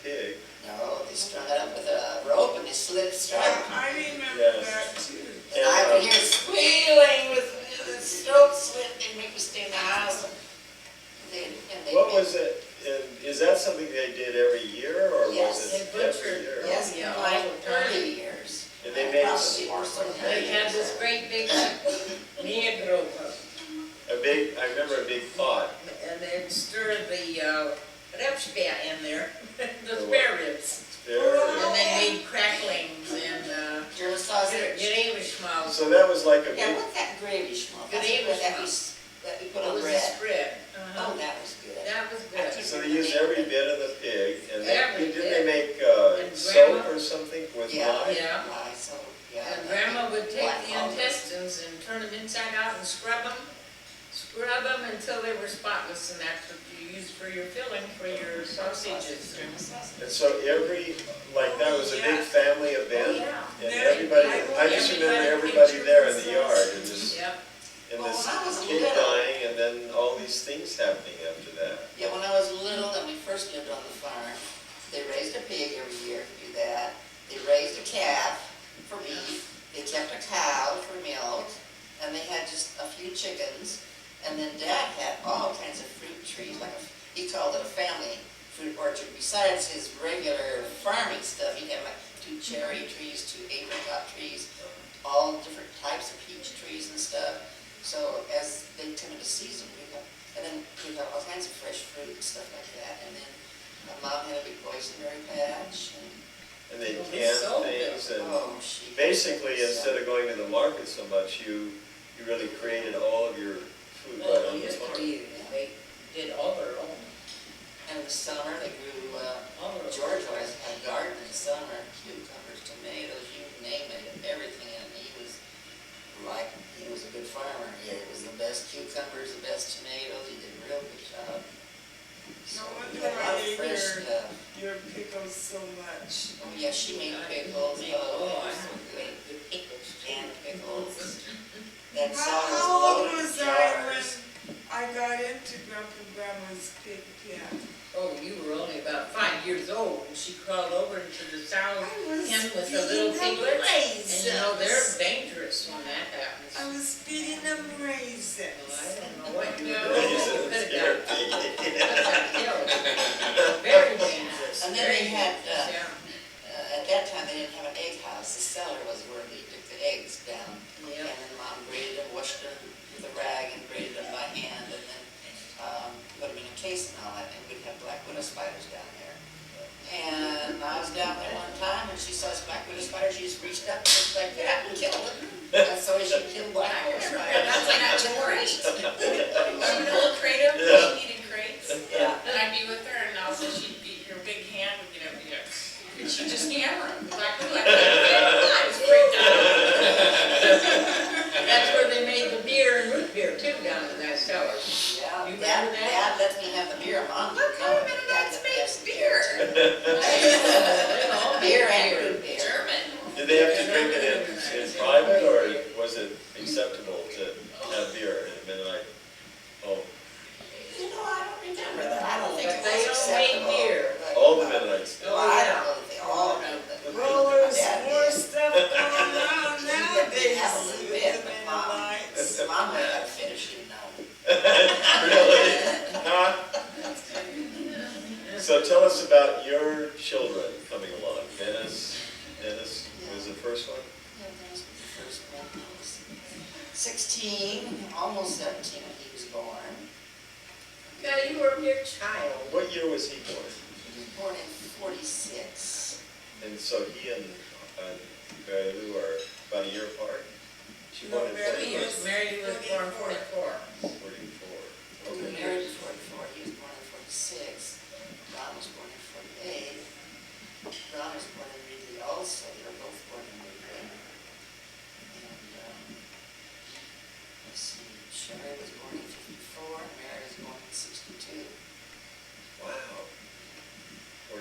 [SPEAKER 1] pig.
[SPEAKER 2] No, they strung it up with a rope and they slit its throat.
[SPEAKER 6] I remember
[SPEAKER 1] Yes.
[SPEAKER 6] that too.
[SPEAKER 2] And I would hear it squealing with its throat slit. They'd make me stay in the house.
[SPEAKER 1] What was it, is that something they did every year, or
[SPEAKER 2] Yes,
[SPEAKER 1] was
[SPEAKER 4] they
[SPEAKER 1] it
[SPEAKER 4] butchered.
[SPEAKER 1] every year?
[SPEAKER 2] Yes,
[SPEAKER 4] Yeah,
[SPEAKER 2] in
[SPEAKER 4] all
[SPEAKER 2] my
[SPEAKER 4] the time.
[SPEAKER 2] early years.
[SPEAKER 1] And they made
[SPEAKER 2] Probably more so than
[SPEAKER 4] They had this great big negro,
[SPEAKER 1] I remember a big pot.
[SPEAKER 4] and they'd stir the repspa in there, the spare ribs. And they made cracklings and
[SPEAKER 2] German sausage.
[SPEAKER 4] Gerevenschmalz.
[SPEAKER 1] So that was like a
[SPEAKER 2] Yeah,
[SPEAKER 1] big,
[SPEAKER 2] what's that gravy schmuck?
[SPEAKER 4] Good
[SPEAKER 2] That we put
[SPEAKER 4] It
[SPEAKER 2] on
[SPEAKER 4] was a
[SPEAKER 2] bread.
[SPEAKER 4] spread.
[SPEAKER 2] Oh, that was good.
[SPEAKER 4] That was good.
[SPEAKER 1] so they used every bit of the pig, and
[SPEAKER 4] Every
[SPEAKER 1] did
[SPEAKER 4] bit.
[SPEAKER 1] they make
[SPEAKER 4] And
[SPEAKER 1] soap
[SPEAKER 4] grandma-
[SPEAKER 1] or something with
[SPEAKER 2] Yeah.
[SPEAKER 1] lime?
[SPEAKER 4] Yeah.
[SPEAKER 2] Lye, so, yeah.
[SPEAKER 4] And Grandma would take
[SPEAKER 2] Black
[SPEAKER 4] the
[SPEAKER 2] olive.
[SPEAKER 4] intestines and turn them inside out and scrub them until they were spotless, and that's what you use for your filling for your sausages.
[SPEAKER 2] German sausage.
[SPEAKER 1] And so every, like, that was a big family event,
[SPEAKER 4] Yeah.
[SPEAKER 1] and everybody, I just remember everybody there in the yard, and this,
[SPEAKER 4] Yep.
[SPEAKER 1] and
[SPEAKER 2] Well,
[SPEAKER 1] this
[SPEAKER 2] when I was
[SPEAKER 1] kid
[SPEAKER 2] little-
[SPEAKER 1] dying, and then all these things happening after that.
[SPEAKER 2] Yeah, when I was little and we first lived on the farm, they raised a pig every year to do that. They raised a calf for beef. They kept a cow for milk, and they had just a few chickens. And then Dad had all kinds of fruit trees, like he called it a family fruit orchard. Besides his regular farming stuff, he'd have like 2 cherry trees, 2 apricot trees, all different types of peach trees and stuff. So as they come into season, and then we got all kinds of fresh fruit and stuff like that. And then my mom had a big boysenberry patch.
[SPEAKER 1] And they
[SPEAKER 4] Well, we
[SPEAKER 1] canned
[SPEAKER 4] sold
[SPEAKER 1] things,
[SPEAKER 4] them.
[SPEAKER 1] and
[SPEAKER 2] She
[SPEAKER 1] basically, instead of going to the market so much, you really created all of your food right
[SPEAKER 4] Well,
[SPEAKER 1] on
[SPEAKER 4] they
[SPEAKER 1] the
[SPEAKER 4] used to
[SPEAKER 1] farm.
[SPEAKER 4] be, they did all their own,
[SPEAKER 2] And in the summer, they grew,
[SPEAKER 4] all their own.
[SPEAKER 2] George always had a garden in the summer, cucumbers, tomatoes, you name it, everything. And he was a good farmer. It was the best cucumbers, the best tomatoes. He did a real good job. So
[SPEAKER 6] No
[SPEAKER 2] we
[SPEAKER 6] wonder
[SPEAKER 2] had a lot
[SPEAKER 6] why
[SPEAKER 2] of
[SPEAKER 6] they
[SPEAKER 2] fresh
[SPEAKER 6] hear
[SPEAKER 2] stuff.
[SPEAKER 6] your pickles so much.
[SPEAKER 2] Oh, yeah, she made pickles. Oh, they were so good.
[SPEAKER 4] The pickles.
[SPEAKER 2] Canned pickles. That
[SPEAKER 6] How
[SPEAKER 2] song was
[SPEAKER 6] old
[SPEAKER 2] loaded
[SPEAKER 6] was
[SPEAKER 2] with
[SPEAKER 6] I
[SPEAKER 2] jars.
[SPEAKER 6] when I got into Grandpa and Grandma's pig pen?
[SPEAKER 4] Oh, you were only about 5 years old, and she crawled over into the sow
[SPEAKER 6] I was
[SPEAKER 4] pen with the
[SPEAKER 6] feeding
[SPEAKER 4] little
[SPEAKER 6] them
[SPEAKER 4] piglets. And you know, they're
[SPEAKER 6] raisins.
[SPEAKER 4] dangerous when that happens.
[SPEAKER 6] I was feeding them
[SPEAKER 4] Well, I
[SPEAKER 6] raisins.
[SPEAKER 4] don't know what you
[SPEAKER 3] No.
[SPEAKER 4] were doing. You
[SPEAKER 1] Raisins,
[SPEAKER 4] could
[SPEAKER 1] scared
[SPEAKER 4] have got
[SPEAKER 1] pig.
[SPEAKER 4] killed. Very dangerous.
[SPEAKER 2] And then
[SPEAKER 4] very
[SPEAKER 2] they had,
[SPEAKER 4] dangerous, yeah.
[SPEAKER 2] At that time, they didn't have an egg house. The cellar was where they took the eggs down.
[SPEAKER 4] Yep.
[SPEAKER 2] And then Mom graded them, washed them with a rag and graded them by hand, and then put them in a case and all that, and we'd have black widow spiders down there. And I was down there one time, and she saw this black widow spider, she just reached up just like that and killed it. That's the way she killed black widow spiders.
[SPEAKER 3] That's like that George. She would hold crate up,
[SPEAKER 1] Yeah.
[SPEAKER 3] she needed crates.
[SPEAKER 2] Yeah.
[SPEAKER 3] And I'd be with her, and also she'd beat her big hand would get up, and she'd just hammer him. Like, I was freaked out.
[SPEAKER 4] That's where they made the beer and root beer too, down in that cellar.
[SPEAKER 2] Yeah,
[SPEAKER 4] You
[SPEAKER 2] Dad,
[SPEAKER 4] remember that?
[SPEAKER 2] Dad let me have the beer. Mom
[SPEAKER 3] Look,
[SPEAKER 2] didn't
[SPEAKER 3] how
[SPEAKER 2] know.
[SPEAKER 3] many
[SPEAKER 2] Dad
[SPEAKER 3] minutes
[SPEAKER 2] let me have
[SPEAKER 3] makes
[SPEAKER 2] some
[SPEAKER 3] beer?
[SPEAKER 4] They all made
[SPEAKER 2] Beer and
[SPEAKER 4] beer.
[SPEAKER 2] root beer.
[SPEAKER 3] German.
[SPEAKER 1] Did they have to drink it in private, or was it acceptable to have beer in a Mennonite home?
[SPEAKER 2] You know, I don't remember that. I don't think
[SPEAKER 4] But
[SPEAKER 2] it
[SPEAKER 4] they
[SPEAKER 2] was
[SPEAKER 4] all made
[SPEAKER 2] acceptable.
[SPEAKER 4] beer.
[SPEAKER 2] but-
[SPEAKER 1] All the Mennonites did.
[SPEAKER 2] Well, I don't know that they all did, but
[SPEAKER 6] Well,
[SPEAKER 2] my
[SPEAKER 6] there's
[SPEAKER 2] dad
[SPEAKER 6] more
[SPEAKER 2] did.
[SPEAKER 6] stuff going on nowadays
[SPEAKER 2] Have a little bit,
[SPEAKER 6] with the
[SPEAKER 2] but Mom,
[SPEAKER 6] Mennonites.
[SPEAKER 2] Mom would have finished it now.
[SPEAKER 1] Really? Huh? So tell us about your children coming along. Dennis was the first one?
[SPEAKER 2] Yeah, that was the first one. He was 16, almost 17 when he was born.
[SPEAKER 4] Yeah, you were a mere child.
[SPEAKER 1] What year was he born?
[SPEAKER 2] He was born in 46.
[SPEAKER 1] And so he and Mary Lou are about a year apart? She
[SPEAKER 6] No,
[SPEAKER 1] born in
[SPEAKER 6] Mary
[SPEAKER 4] 2 years.
[SPEAKER 1] 44.
[SPEAKER 4] Mary Lou was born 44.
[SPEAKER 1] 44.
[SPEAKER 2] We were
[SPEAKER 1] Okay.
[SPEAKER 2] married in 44, he was born in 46. Ron was born in 48. Ron was born in Ridley also, they were both born in Ridley. And, let's see, Sherry was born in 54, and Mary was born in 62.
[SPEAKER 1] Wow.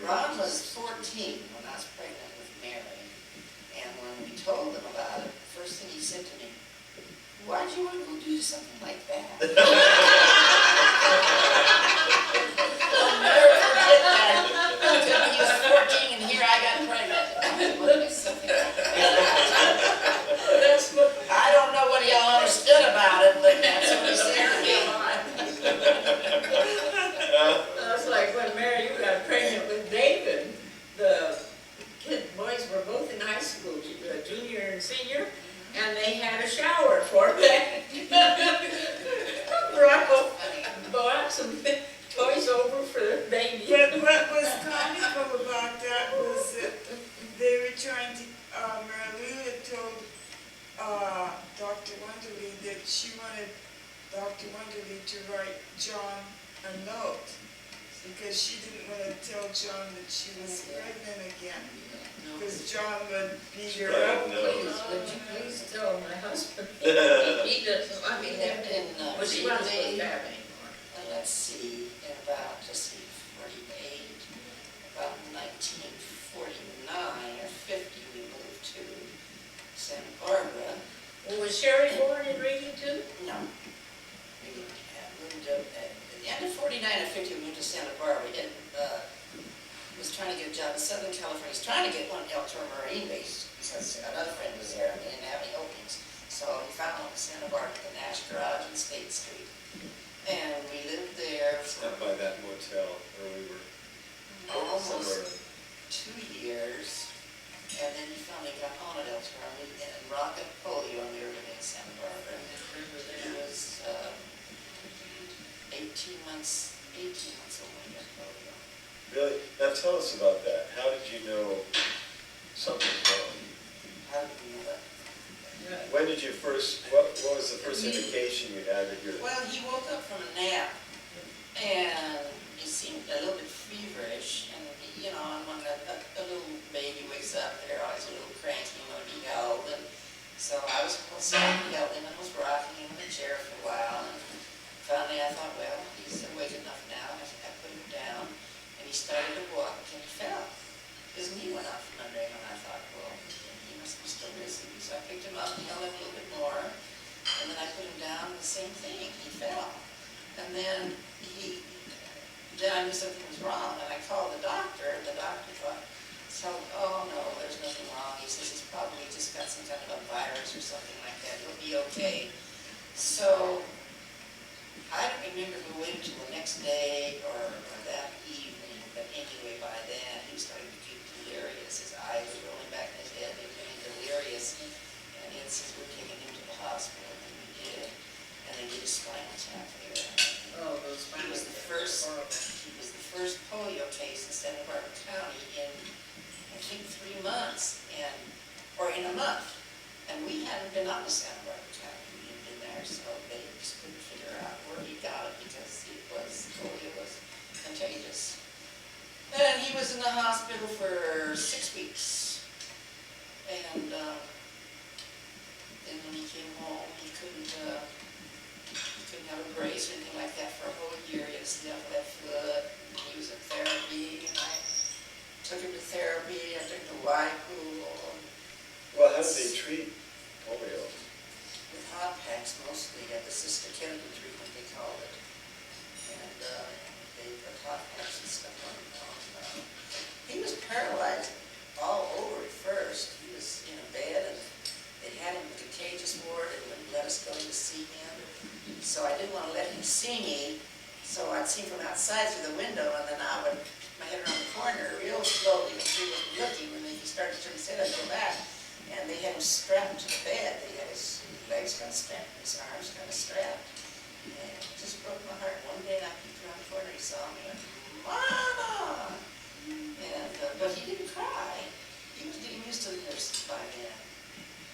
[SPEAKER 2] Ron was 14 when I was pregnant with Mary, and when we told him about it, the first thing he said to me, "Why'd you want to go do something like that?" I'll never forget that. Until he was 14 and here I got pregnant. I want to do something like that.
[SPEAKER 4] That's what
[SPEAKER 2] I don't know what y'all understood about it, but that's what he said to me.
[SPEAKER 4] That's like when Mary, you got pregnant with David. The boys were both in high school, junior and senior, and they had a shower for that.
[SPEAKER 6] Dr. Wenderly to write John a note, because she didn't want to tell John that she was pregnant again,
[SPEAKER 4] No.
[SPEAKER 6] because John would be
[SPEAKER 4] Sure,
[SPEAKER 6] there.
[SPEAKER 1] Right, no.
[SPEAKER 4] please, would you please tell my husband? He doesn't want me
[SPEAKER 2] We
[SPEAKER 4] to.
[SPEAKER 2] lived in,
[SPEAKER 4] Well, she wasn't supposed
[SPEAKER 2] Ridley,
[SPEAKER 4] to have anymore.
[SPEAKER 2] let's see, in about, let's see, 48, about 1949 or 50, we moved to Santa Barbara.
[SPEAKER 4] Well, was Sherry born in Reading too?
[SPEAKER 2] No. We moved at the end of 49 or 50, we moved to Santa Barbara, and was trying to get a job in Southern California. He was trying to get one El Toro Marine base, because another friend was there and they didn't have any openings. So he found one in Santa Barbara, the Nash Garage on State Street. And we lived there
[SPEAKER 1] It's
[SPEAKER 2] for
[SPEAKER 1] not by that motel where we were.
[SPEAKER 2] almost
[SPEAKER 1] Somewhere.
[SPEAKER 2] 2 years. And then he finally got on at El Toro and rocket polio, and we were living in Santa Barbara.
[SPEAKER 4] Remember
[SPEAKER 2] It
[SPEAKER 4] that?
[SPEAKER 2] was 18 months old when he got polio.
[SPEAKER 1] Really? Now tell us about that. How did you know something's wrong?
[SPEAKER 2] How did we know that?
[SPEAKER 1] When did you first, what was the first indication you had that you're,
[SPEAKER 2] Well, he woke up from a nap, and he seemed a little bit feverish, and you know, and when a little baby wakes up, they're always a little cranky when he held, and so I was outside and held him and was rocking him in the chair for a while, and finally I thought, well, he's awake enough now, and I put him down, and he started to walk, and he fell. His knee went out from under him, and I thought, well, he must be still missing. So I picked him up and held him a little bit more, and then I put him down, and the same thing, he fell. And then I knew something was wrong, and I called the doctor, and the doctor thought, oh no, there's nothing wrong. He says he's probably just got some kind of a virus or something like that. He'll be okay. So I don't remember if we waited until the next day or that evening, but anyway, by then he was starting to get delirious. His eyes were rolling back in his head, he was getting delirious, and it says we're taking him to the hospital, and we did, and they did a spinal tap there.
[SPEAKER 4] Oh, those
[SPEAKER 2] He was the first, he was the first polio case in Santa Barbara County in, I think, 3 months, or in a month, and we hadn't been out to Santa Barbara County. We hadn't been there, so they just couldn't figure out where he got it, because polio was contagious. And he was in the hospital for 6 weeks. And then when he came home, he couldn't have a brace or anything like that for a whole year. He had to stay off left foot. He was in therapy, and I took him to therapy. I took him to Y pool
[SPEAKER 1] well, how did they treat polio?
[SPEAKER 2] with hot packs mostly. The Sister Kennedy treatment, they called it. And they put hot packs and stuff on him. He was paralyzed all over at first. He was in a bed, and they had him in the contagious ward and wouldn't let us go to see him. So I didn't want to let him see me, so I'd see him from outside through the window, and then I would put my head around the corner real slowly and he wasn't looking, and then he started to turn his head, I'd go back, and they had him strapped to the bed. They had his legs kind of strapped, his arms kind of strapped, and it just broke my heart. One day I peeked around the corner, he saw me, and Mama! And, but he didn't cry. He was getting used to the nurses by then.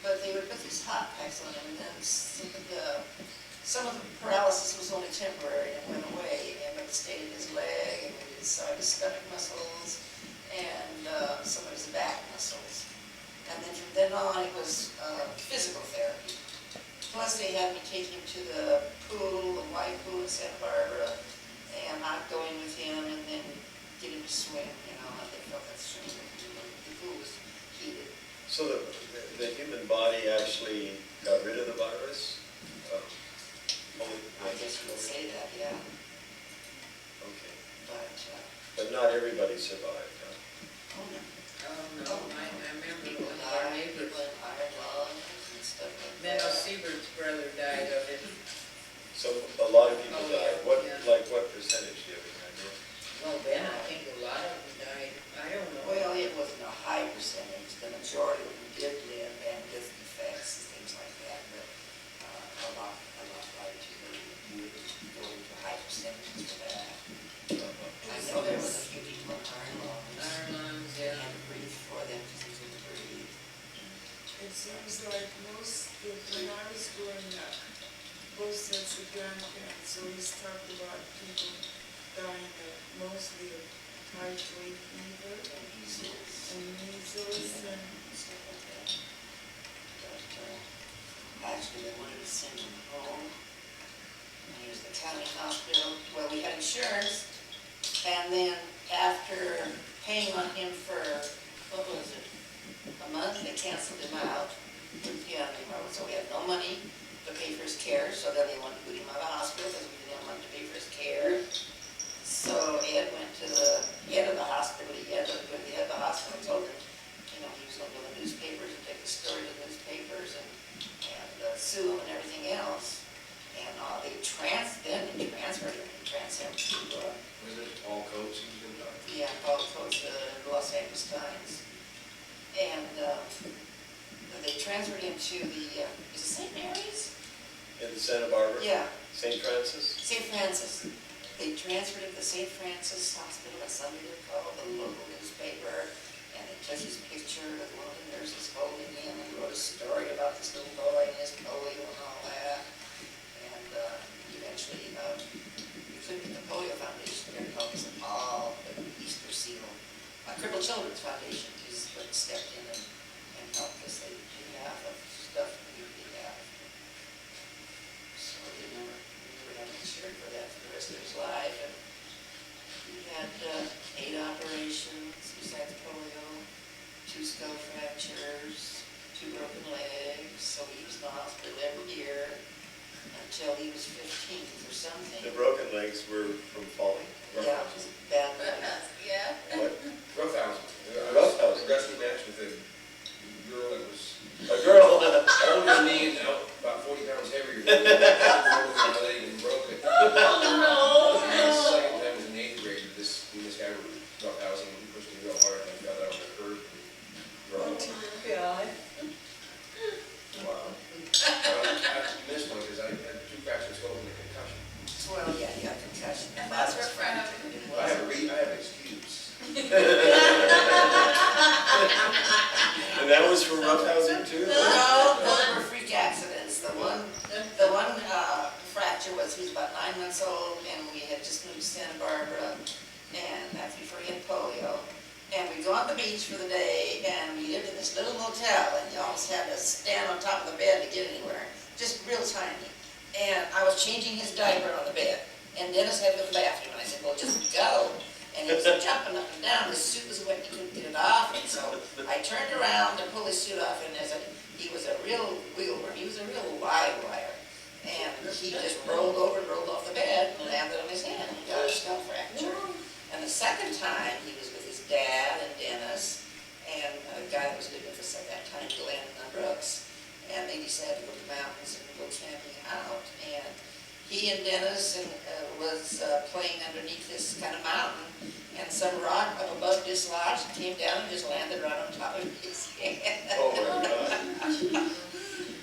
[SPEAKER 2] But they would put these hot packs on him, and then some of the paralysis was only temporary and went away, and it stayed in his leg, and his stomach muscles, and some of his back muscles. And then from then on, it was physical therapy. Plus, they had me take him to the pool, the Y pool in Santa Barbara, and I'd go in with him, and then get him to swim, you know, and they felt that swimming, the pool was heated.
[SPEAKER 1] So the human body actually got rid of the virus?
[SPEAKER 2] I guess you would say that, yeah,
[SPEAKER 1] Okay.
[SPEAKER 2] but,
[SPEAKER 1] But not everybody survived, huh?
[SPEAKER 2] oh no.
[SPEAKER 4] Oh, no, I remember
[SPEAKER 2] People
[SPEAKER 4] one of our
[SPEAKER 2] died,
[SPEAKER 4] neighbors,
[SPEAKER 2] people in iron lungs and stuff like
[SPEAKER 4] Menno
[SPEAKER 2] that.
[SPEAKER 4] Siebert's brother died of it.
[SPEAKER 1] So a lot of people
[SPEAKER 4] Oh,
[SPEAKER 1] died.
[SPEAKER 4] yeah.
[SPEAKER 1] What percentage do you have any idea?
[SPEAKER 4] Well, then I think a lot of them died. I don't know.
[SPEAKER 2] Well, it wasn't a high percentage, the majority of them did live and with defects and things like that, but a lot like you would go into high percentages for that. I know there was a few people in iron lungs.
[SPEAKER 4] Iron lungs,
[SPEAKER 2] They
[SPEAKER 4] yeah.
[SPEAKER 2] had to breathe for them because they couldn't breathe.
[SPEAKER 6] It seems like when I was growing up, most of that's the grandparents, so he's talked about people dying mostly of typhoid fever and measles and
[SPEAKER 2] Actually, they wanted to send him home. And he was at the county hospital. Well, we had insurance. And then after paying on him for, what was it, a month, they canceled him out. Yeah, so we had no money to pay for his care, so then they wanted to put him out of the hospital because we didn't have money to pay for his care. So Ed went to the head of the hospital. The head of the hospital told him, you know, he was going to go to the newspapers and take the story to the newspapers and sue him and everything else. And they transferred him to,
[SPEAKER 8] Was it Paul Coates he was going to talk to?
[SPEAKER 2] yeah, Paul Coates, the Los Angeles Times. And they transferred him to the, is it St. Mary's?
[SPEAKER 1] In Santa Barbara?
[SPEAKER 2] Yeah,
[SPEAKER 1] St. Francis?
[SPEAKER 2] St. Francis. They transferred him to St. Francis Hospital, and somebody would call the local newspaper, and they took his picture of one of the nurses holding him and wrote a story about this little boy and his polio and all that. And eventually, including the Polio Foundation, their help us all, the Easter Seal, Crippled Children's Foundation is what stepped in and helped us. They did half of stuff we did half. So we never had insured for that for the rest of his life. And he had 8 operations besides polio, 2 skull fractures, 2 broken legs. So he was in the hospital every year until he was 15 or something.
[SPEAKER 1] The broken legs were from falling?
[SPEAKER 2] Yeah, it was bad.
[SPEAKER 5] Yeah.
[SPEAKER 1] What?
[SPEAKER 8] Roughhouse.
[SPEAKER 1] Roughhouse.
[SPEAKER 8] A wrestling match with a girl that was
[SPEAKER 1] A girl?
[SPEAKER 8] older than me and about 40 pounds heavier than me. My leg and broke it.
[SPEAKER 4] Oh,
[SPEAKER 8] And the second time was in 8th grade. This guy was roughhousing. He pushed me real hard and I got out on the curb and broke it.
[SPEAKER 4] God.
[SPEAKER 1] Wow.
[SPEAKER 8] I missed one because I had 2 fractures skull and a concussion.
[SPEAKER 2] Well, yeah, he got concussion.
[SPEAKER 5] And that's where Fred.
[SPEAKER 8] I have an excuse.
[SPEAKER 1] And that was from roughhousing too?
[SPEAKER 2] No, those were freak accidents. The one fracture was, he was about 9 months old, and we had just moved to Santa Barbara, and that's before he had polio. And we'd go on the beach for the day, and we lived in this little motel, and you almost had to stand on top of the bed to get anywhere, just real tiny. And I was changing his diaper on the bed, and Dennis had to go to the bathroom, and I said, well, just go. And he was jumping up and down, his suit was wet, he couldn't get it off, and so I turned around to pull his suit off, and he was a real wheelworm, he was a real wire. And he just rolled over and rolled off the bed and landed on his head, and he got a skull fracture. And the second time, he was with his dad and Dennis, and a guy that was living with us at that time, Glenn Brooks, and they decided to go to the mountains and go camping out. And he and Dennis was playing underneath this kind of mountain, and some rock up above dislodged, came down and just landed right on top of his head.
[SPEAKER 1] Oh my God.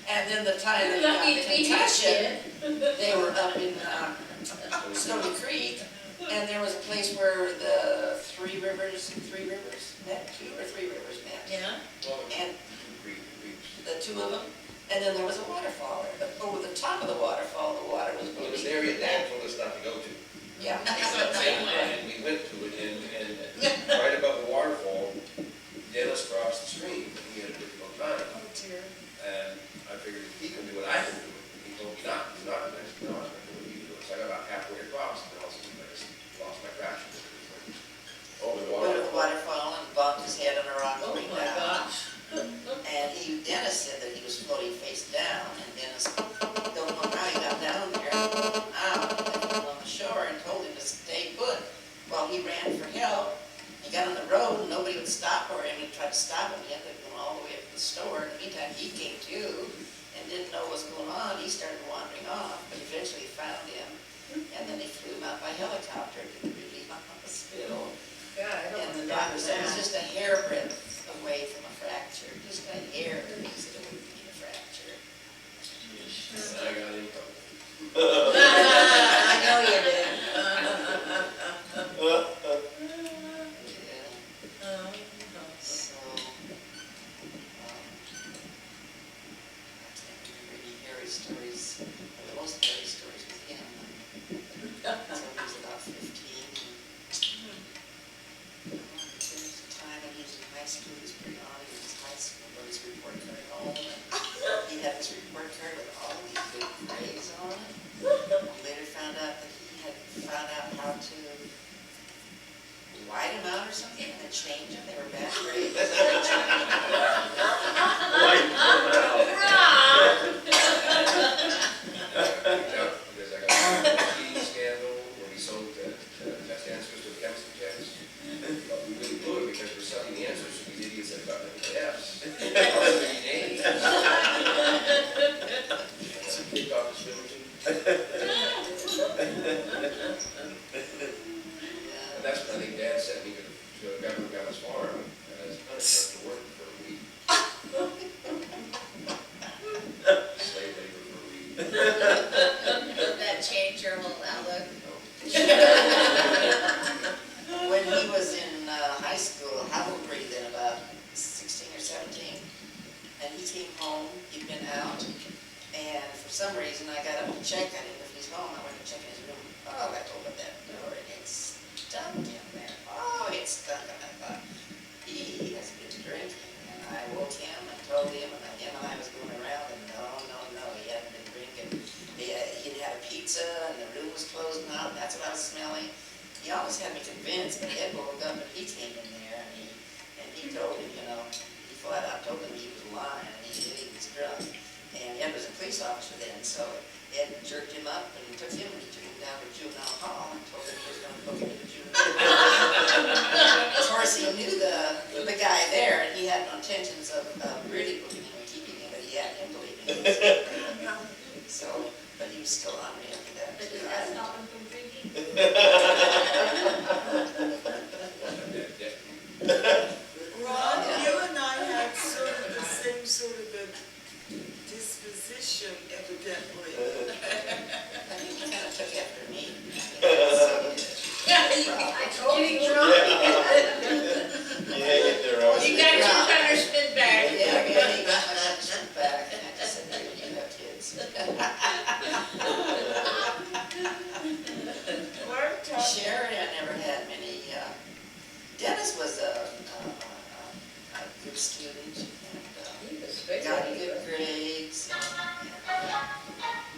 [SPEAKER 2] And then the time that he got the concussion, they were up in Stony Creek, and there was a place where the three rivers met, 2 or 3 rivers met.
[SPEAKER 4] Yeah.
[SPEAKER 2] And
[SPEAKER 8] Reach.
[SPEAKER 2] the 2 of them, and then there was a waterfall there. But over the top of the waterfall, the water was
[SPEAKER 8] Well,
[SPEAKER 2] moving.
[SPEAKER 8] this area Dad told us not to go to.
[SPEAKER 2] Yeah.
[SPEAKER 8] And we went to it, and right above the waterfall, Dennis crossed the stream, and he had a difficult time.
[SPEAKER 6] oh dear.
[SPEAKER 8] And I figured if he can do it, I can do it. He told me not. He's not. And I said, no, I'm going to do what you do. So I got about halfway across, and all of a sudden I just lost my traction.
[SPEAKER 1] Oh, the
[SPEAKER 2] Went to the
[SPEAKER 1] water.
[SPEAKER 2] waterfall and bumped his head on a rock
[SPEAKER 4] Oh
[SPEAKER 2] going
[SPEAKER 4] my
[SPEAKER 2] down.
[SPEAKER 4] gosh.
[SPEAKER 2] And Dennis said that he was floating face down, and Dennis don't know how he got down change them, they were bad grades.
[SPEAKER 1] Light them out.
[SPEAKER 8] Because I got a cheating scandal when we sold test answers to the chemistry test. But we really blew it because we're selling the answers to these idiots that got nothing but F's. Also getting A's. So kicked off the swimming team. And that's when I think Dad sent me to a government guy's farm as punishment to work for a week. Slave labor for a week.
[SPEAKER 5] Did that change your whole outlook?
[SPEAKER 2] When he was in high school, how old were you then, about 16 or 17? And he came home, he'd been out, and for some reason I got up to check on him if he's home. I went to check in his room. Oh, I opened that door and it stunk in there. Oh, it stunk. And I thought, he has been drinking. And I woke him and told him, and him and I was going around, and no, he hadn't been drinking. He'd had a pizza, and the room was closing out, and that's what I was smelling. He always had me convinced, but Ed woke up and he came in there, and he told him, he flat out told him he was lying, and he knew he was drunk. And Ed was a police officer then, so Ed jerked him up and took him down to juvenile hall and told him he was going to book him to juvenile hall. Of course, he knew the guy there, and he had no intentions of really booking him and keeping him, but he had him believing him. So, but he was still on me after that.
[SPEAKER 7] But does that stop him from drinking?
[SPEAKER 6] Ron,
[SPEAKER 2] Yeah.
[SPEAKER 6] you and I had sort of the same sort of a disposition, evidently.
[SPEAKER 2] I think he kind of took after me.
[SPEAKER 7] I told you.
[SPEAKER 3] Getting drunk.
[SPEAKER 1] You hang in there, Rosie.
[SPEAKER 4] You got your punishment back.
[SPEAKER 2] Yeah, he got my punishment back, and I just said, "Hey, you have kids."
[SPEAKER 6] Mark talked.
[SPEAKER 2] Sherry, I never had many. Dennis was a good student, and
[SPEAKER 4] He was very
[SPEAKER 2] got
[SPEAKER 4] good.
[SPEAKER 2] good grades, and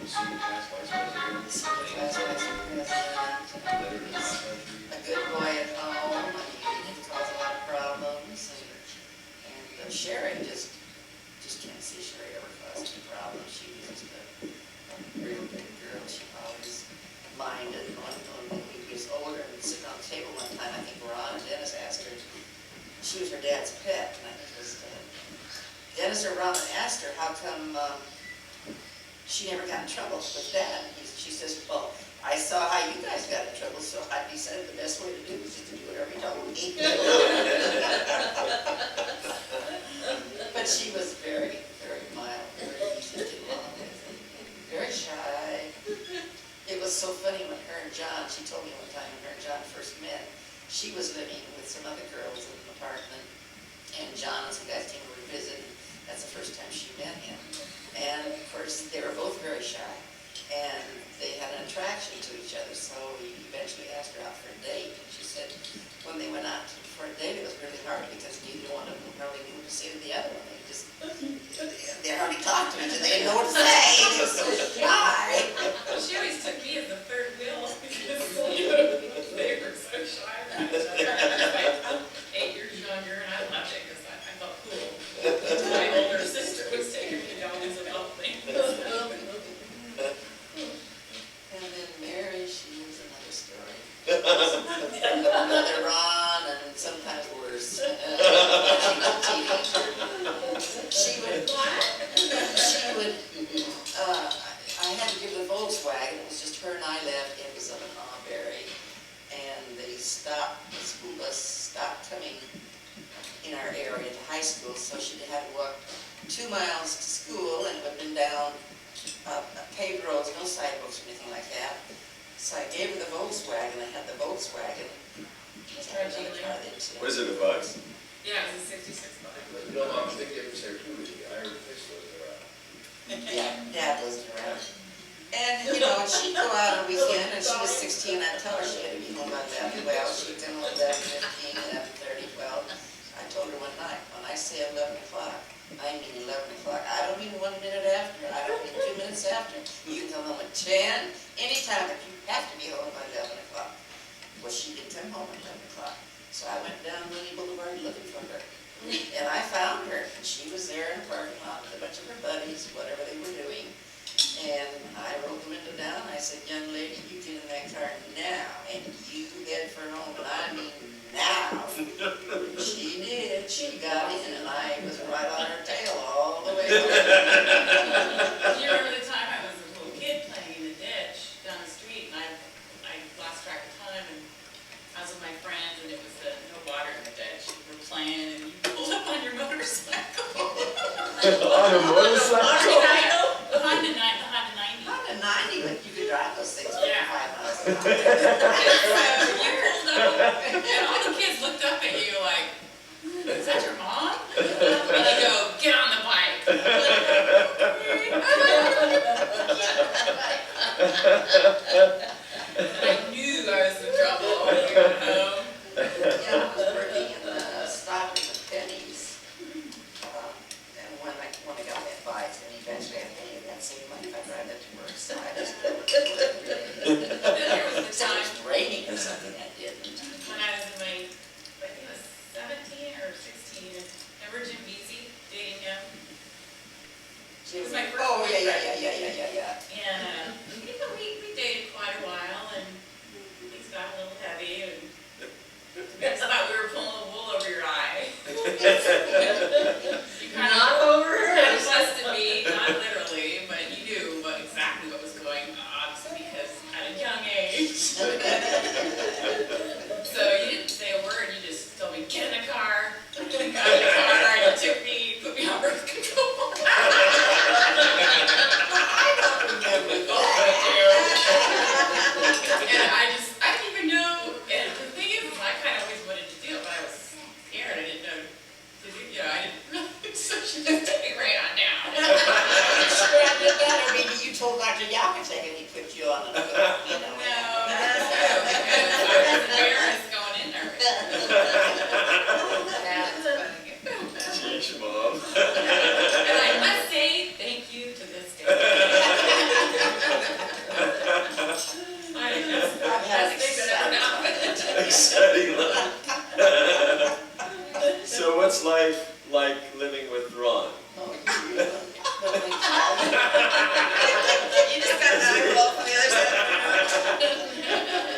[SPEAKER 8] Senior class vice president.
[SPEAKER 2] the senior class vice president,
[SPEAKER 8] Letter to the country.
[SPEAKER 2] a good boy at home, and he didn't cause a lot of problems, and Sherry just can't see Sherry ever caused any problems. She was just a real good girl. She always minded. When he was older and sitting on the table one time, I think Ron and Dennis asked her, she was her dad's pet, and I think it was Dennis or Ron asked her how come she never got in trouble with Dad. And she says, well, I saw how you guys got in trouble, so I decided the best way to do was just to do whatever he told me. But she was very, very mild, very easy to get along with, and very shy. It was so funny when her and John, she told me one time when her and John first met, she was living with some other girls in an apartment, and John and some guys came over to visit, and that's the first time she met him. And of course, they were both very shy, and they had an attraction to each other, so he eventually asked her out for a date, and she said when they went out for a date, it was really hard because neither one of them really knew what to say to the other one. They hardly talked to each other, they didn't know what to say, they were so shy.
[SPEAKER 4] She always took me as the third wheel because they were so shy around each other. I was like 8 years younger, and I loved it because I felt cool. My older sister was taking me down as a adult thing.
[SPEAKER 2] And then Mary, she was another story. Another Ron, and sometimes worse. She would, I had to give the Volkswagen, it was just her and I left, it was up in Auberry, and the school bus stopped coming in our area to high school, so she had to walk 2 miles to school, and it would have been down paved roads, no sidewalks or anything like that. So I gave her the Volkswagen, I had the Volkswagen. I had another car then too.
[SPEAKER 1] What is it, $1?
[SPEAKER 4] Yeah, it was a 66 bucks.
[SPEAKER 8] But you know, Mom, I think they was there too, with the iron fist was around.
[SPEAKER 2] Yeah, Dad wasn't around. And, she'd go out on a weekend, and she was 16, I'd tell her she had to be home by 11. Well, she'd come home 11:15, 11:30, well, I told her one night, when I say 11 o'clock, I mean 11 o'clock. I don't mean 1 minute after, I don't mean 2 minutes after. You can come home at 10, anytime, but you have to be home by 11 o'clock. Well, she didn't come home at 11 o'clock. So I went down Mooney Boulevard water now, and you head for home, and I mean now. She did, she got in, and I was right on her tail all the way home.
[SPEAKER 3] Do you remember the time I was a little kid playing in the ditch down the street, and I lost track of time, and I was with my friends, and it was no water in the ditch. We were playing, and you pulled up on your motorcycle.
[SPEAKER 1] On a motorcycle?
[SPEAKER 3] The Honda 90.
[SPEAKER 2] Not a 90, but you could drive those things for
[SPEAKER 3] Yeah.
[SPEAKER 2] 5 miles an
[SPEAKER 3] So
[SPEAKER 2] hour.
[SPEAKER 3] you pulled up, and all the kids looked up at you like, is that your mom? And you go, get on the bike. I knew I was in trouble when we got home.
[SPEAKER 2] Yeah, I was working in the stocking of pennies. And when I got that bike, and eventually I paid that same money if I drive that to work, so I just couldn't do it really.
[SPEAKER 3] There was the
[SPEAKER 2] Except
[SPEAKER 3] time
[SPEAKER 2] it was raining or something, I didn't.
[SPEAKER 3] when I was in my, I think it was 17 or 16, and remember Jim Beasy dating him? It was my first
[SPEAKER 2] Oh, yeah.
[SPEAKER 3] And, you know, we dated quite a while, and things got a little heavy, and I thought we were pulling the wool over your eye. You kind of,
[SPEAKER 4] Not over
[SPEAKER 3] kind of
[SPEAKER 4] hers.
[SPEAKER 3] busted me, not literally, but you knew exactly what was going on, because at a young age. So you didn't say a word, you just told me, get in the car. I got in the car, and you took me, put me on birth control. And I didn't even know, and the thing is, I kind of always wanted to do it, but I was scared, I didn't know to do, I didn't really, so she just took me right on down.
[SPEAKER 2] Sure, I did that, or maybe you told Dr. Yakutek and he put you on the, you know.
[SPEAKER 3] No, because I was embarrassed going in there.
[SPEAKER 1] Sheesh, Mom.
[SPEAKER 3] And I must say, thank you to this day.
[SPEAKER 2] I've had an
[SPEAKER 1] Exciting life. So what's life like living with Ron?
[SPEAKER 2] Oh,
[SPEAKER 5] You just got another call from the other side.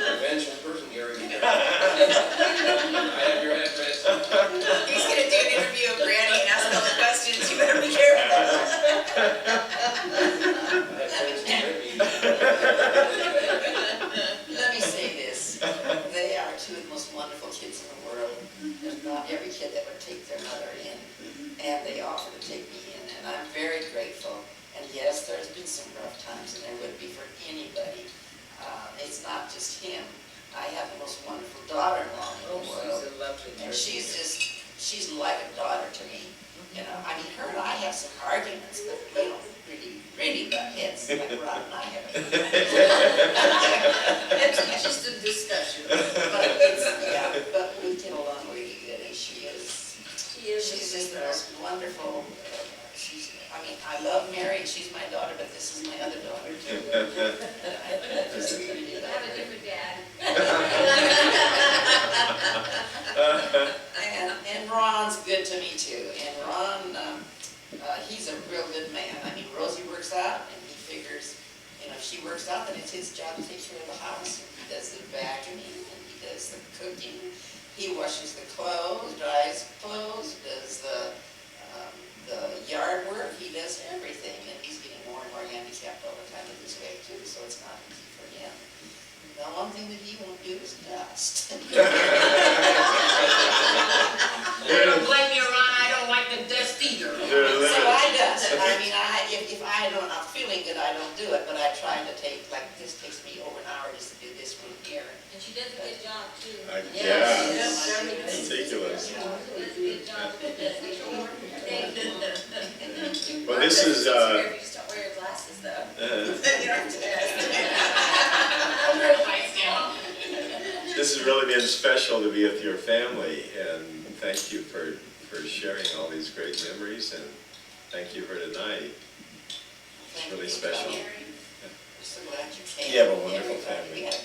[SPEAKER 8] Conventional person, Gary. I have your address.
[SPEAKER 5] He's gonna do an interview of Granny and ask all the questions, you better be careful.
[SPEAKER 8] I have friends who met me.
[SPEAKER 2] Let me say this, they are two of the most wonderful kids in the world. There's not every kid that would take their mother in, and they offer to take me in, and I'm very grateful. And yes, there's been some rough times, and there would be for anybody. It's not just him. I have the most wonderful daughter-in-law in
[SPEAKER 4] Oh,
[SPEAKER 2] the world.
[SPEAKER 4] she's a lovely
[SPEAKER 2] And
[SPEAKER 4] person.
[SPEAKER 2] she's like a daughter to me. You know, I mean, her and I have some arguments, but we don't really butt heads like Rod and I have.
[SPEAKER 4] It's just a discussion.
[SPEAKER 2] But we get along really good, and she's just the most wonderful, I love Mary, she's my daughter, but this is my other daughter too. I just really
[SPEAKER 7] I
[SPEAKER 2] love
[SPEAKER 7] have a
[SPEAKER 2] her.
[SPEAKER 7] different dad.
[SPEAKER 2] And Ron's good to me too, and Ron, he's a real good man. I mean, Rosie works out, and he figures, if she works out, then it's his job to take care of the house. And he does the vacuuming, and he does the cooking. He washes the clothes, dries clothes, does the yard work. He does everything, and he's getting more and more handicapped all the time with his weight too, so it's not easy for him. The one thing that he won't do is dust.
[SPEAKER 4] Don't blame me, Ron, I don't like the dust either.
[SPEAKER 2] So I dust. I mean, if I'm not feeling good, I don't do it, but I try to this takes me over an hour just to do this room here.
[SPEAKER 7] And she does a good job too.
[SPEAKER 1] Yeah,
[SPEAKER 2] Yes.
[SPEAKER 1] ridiculous.
[SPEAKER 7] She does a good job with this. Thank you.
[SPEAKER 1] Well, this is,
[SPEAKER 5] If you just don't wear your glasses though. Then you don't have to
[SPEAKER 1] this has really been special to be with your family, and thank you for sharing all these great memories, and thank you for tonight. It's really special.
[SPEAKER 2] We're so glad you came.
[SPEAKER 1] You have a wonderful
[SPEAKER 2] Everybody.
[SPEAKER 1] family.
[SPEAKER 2] We had a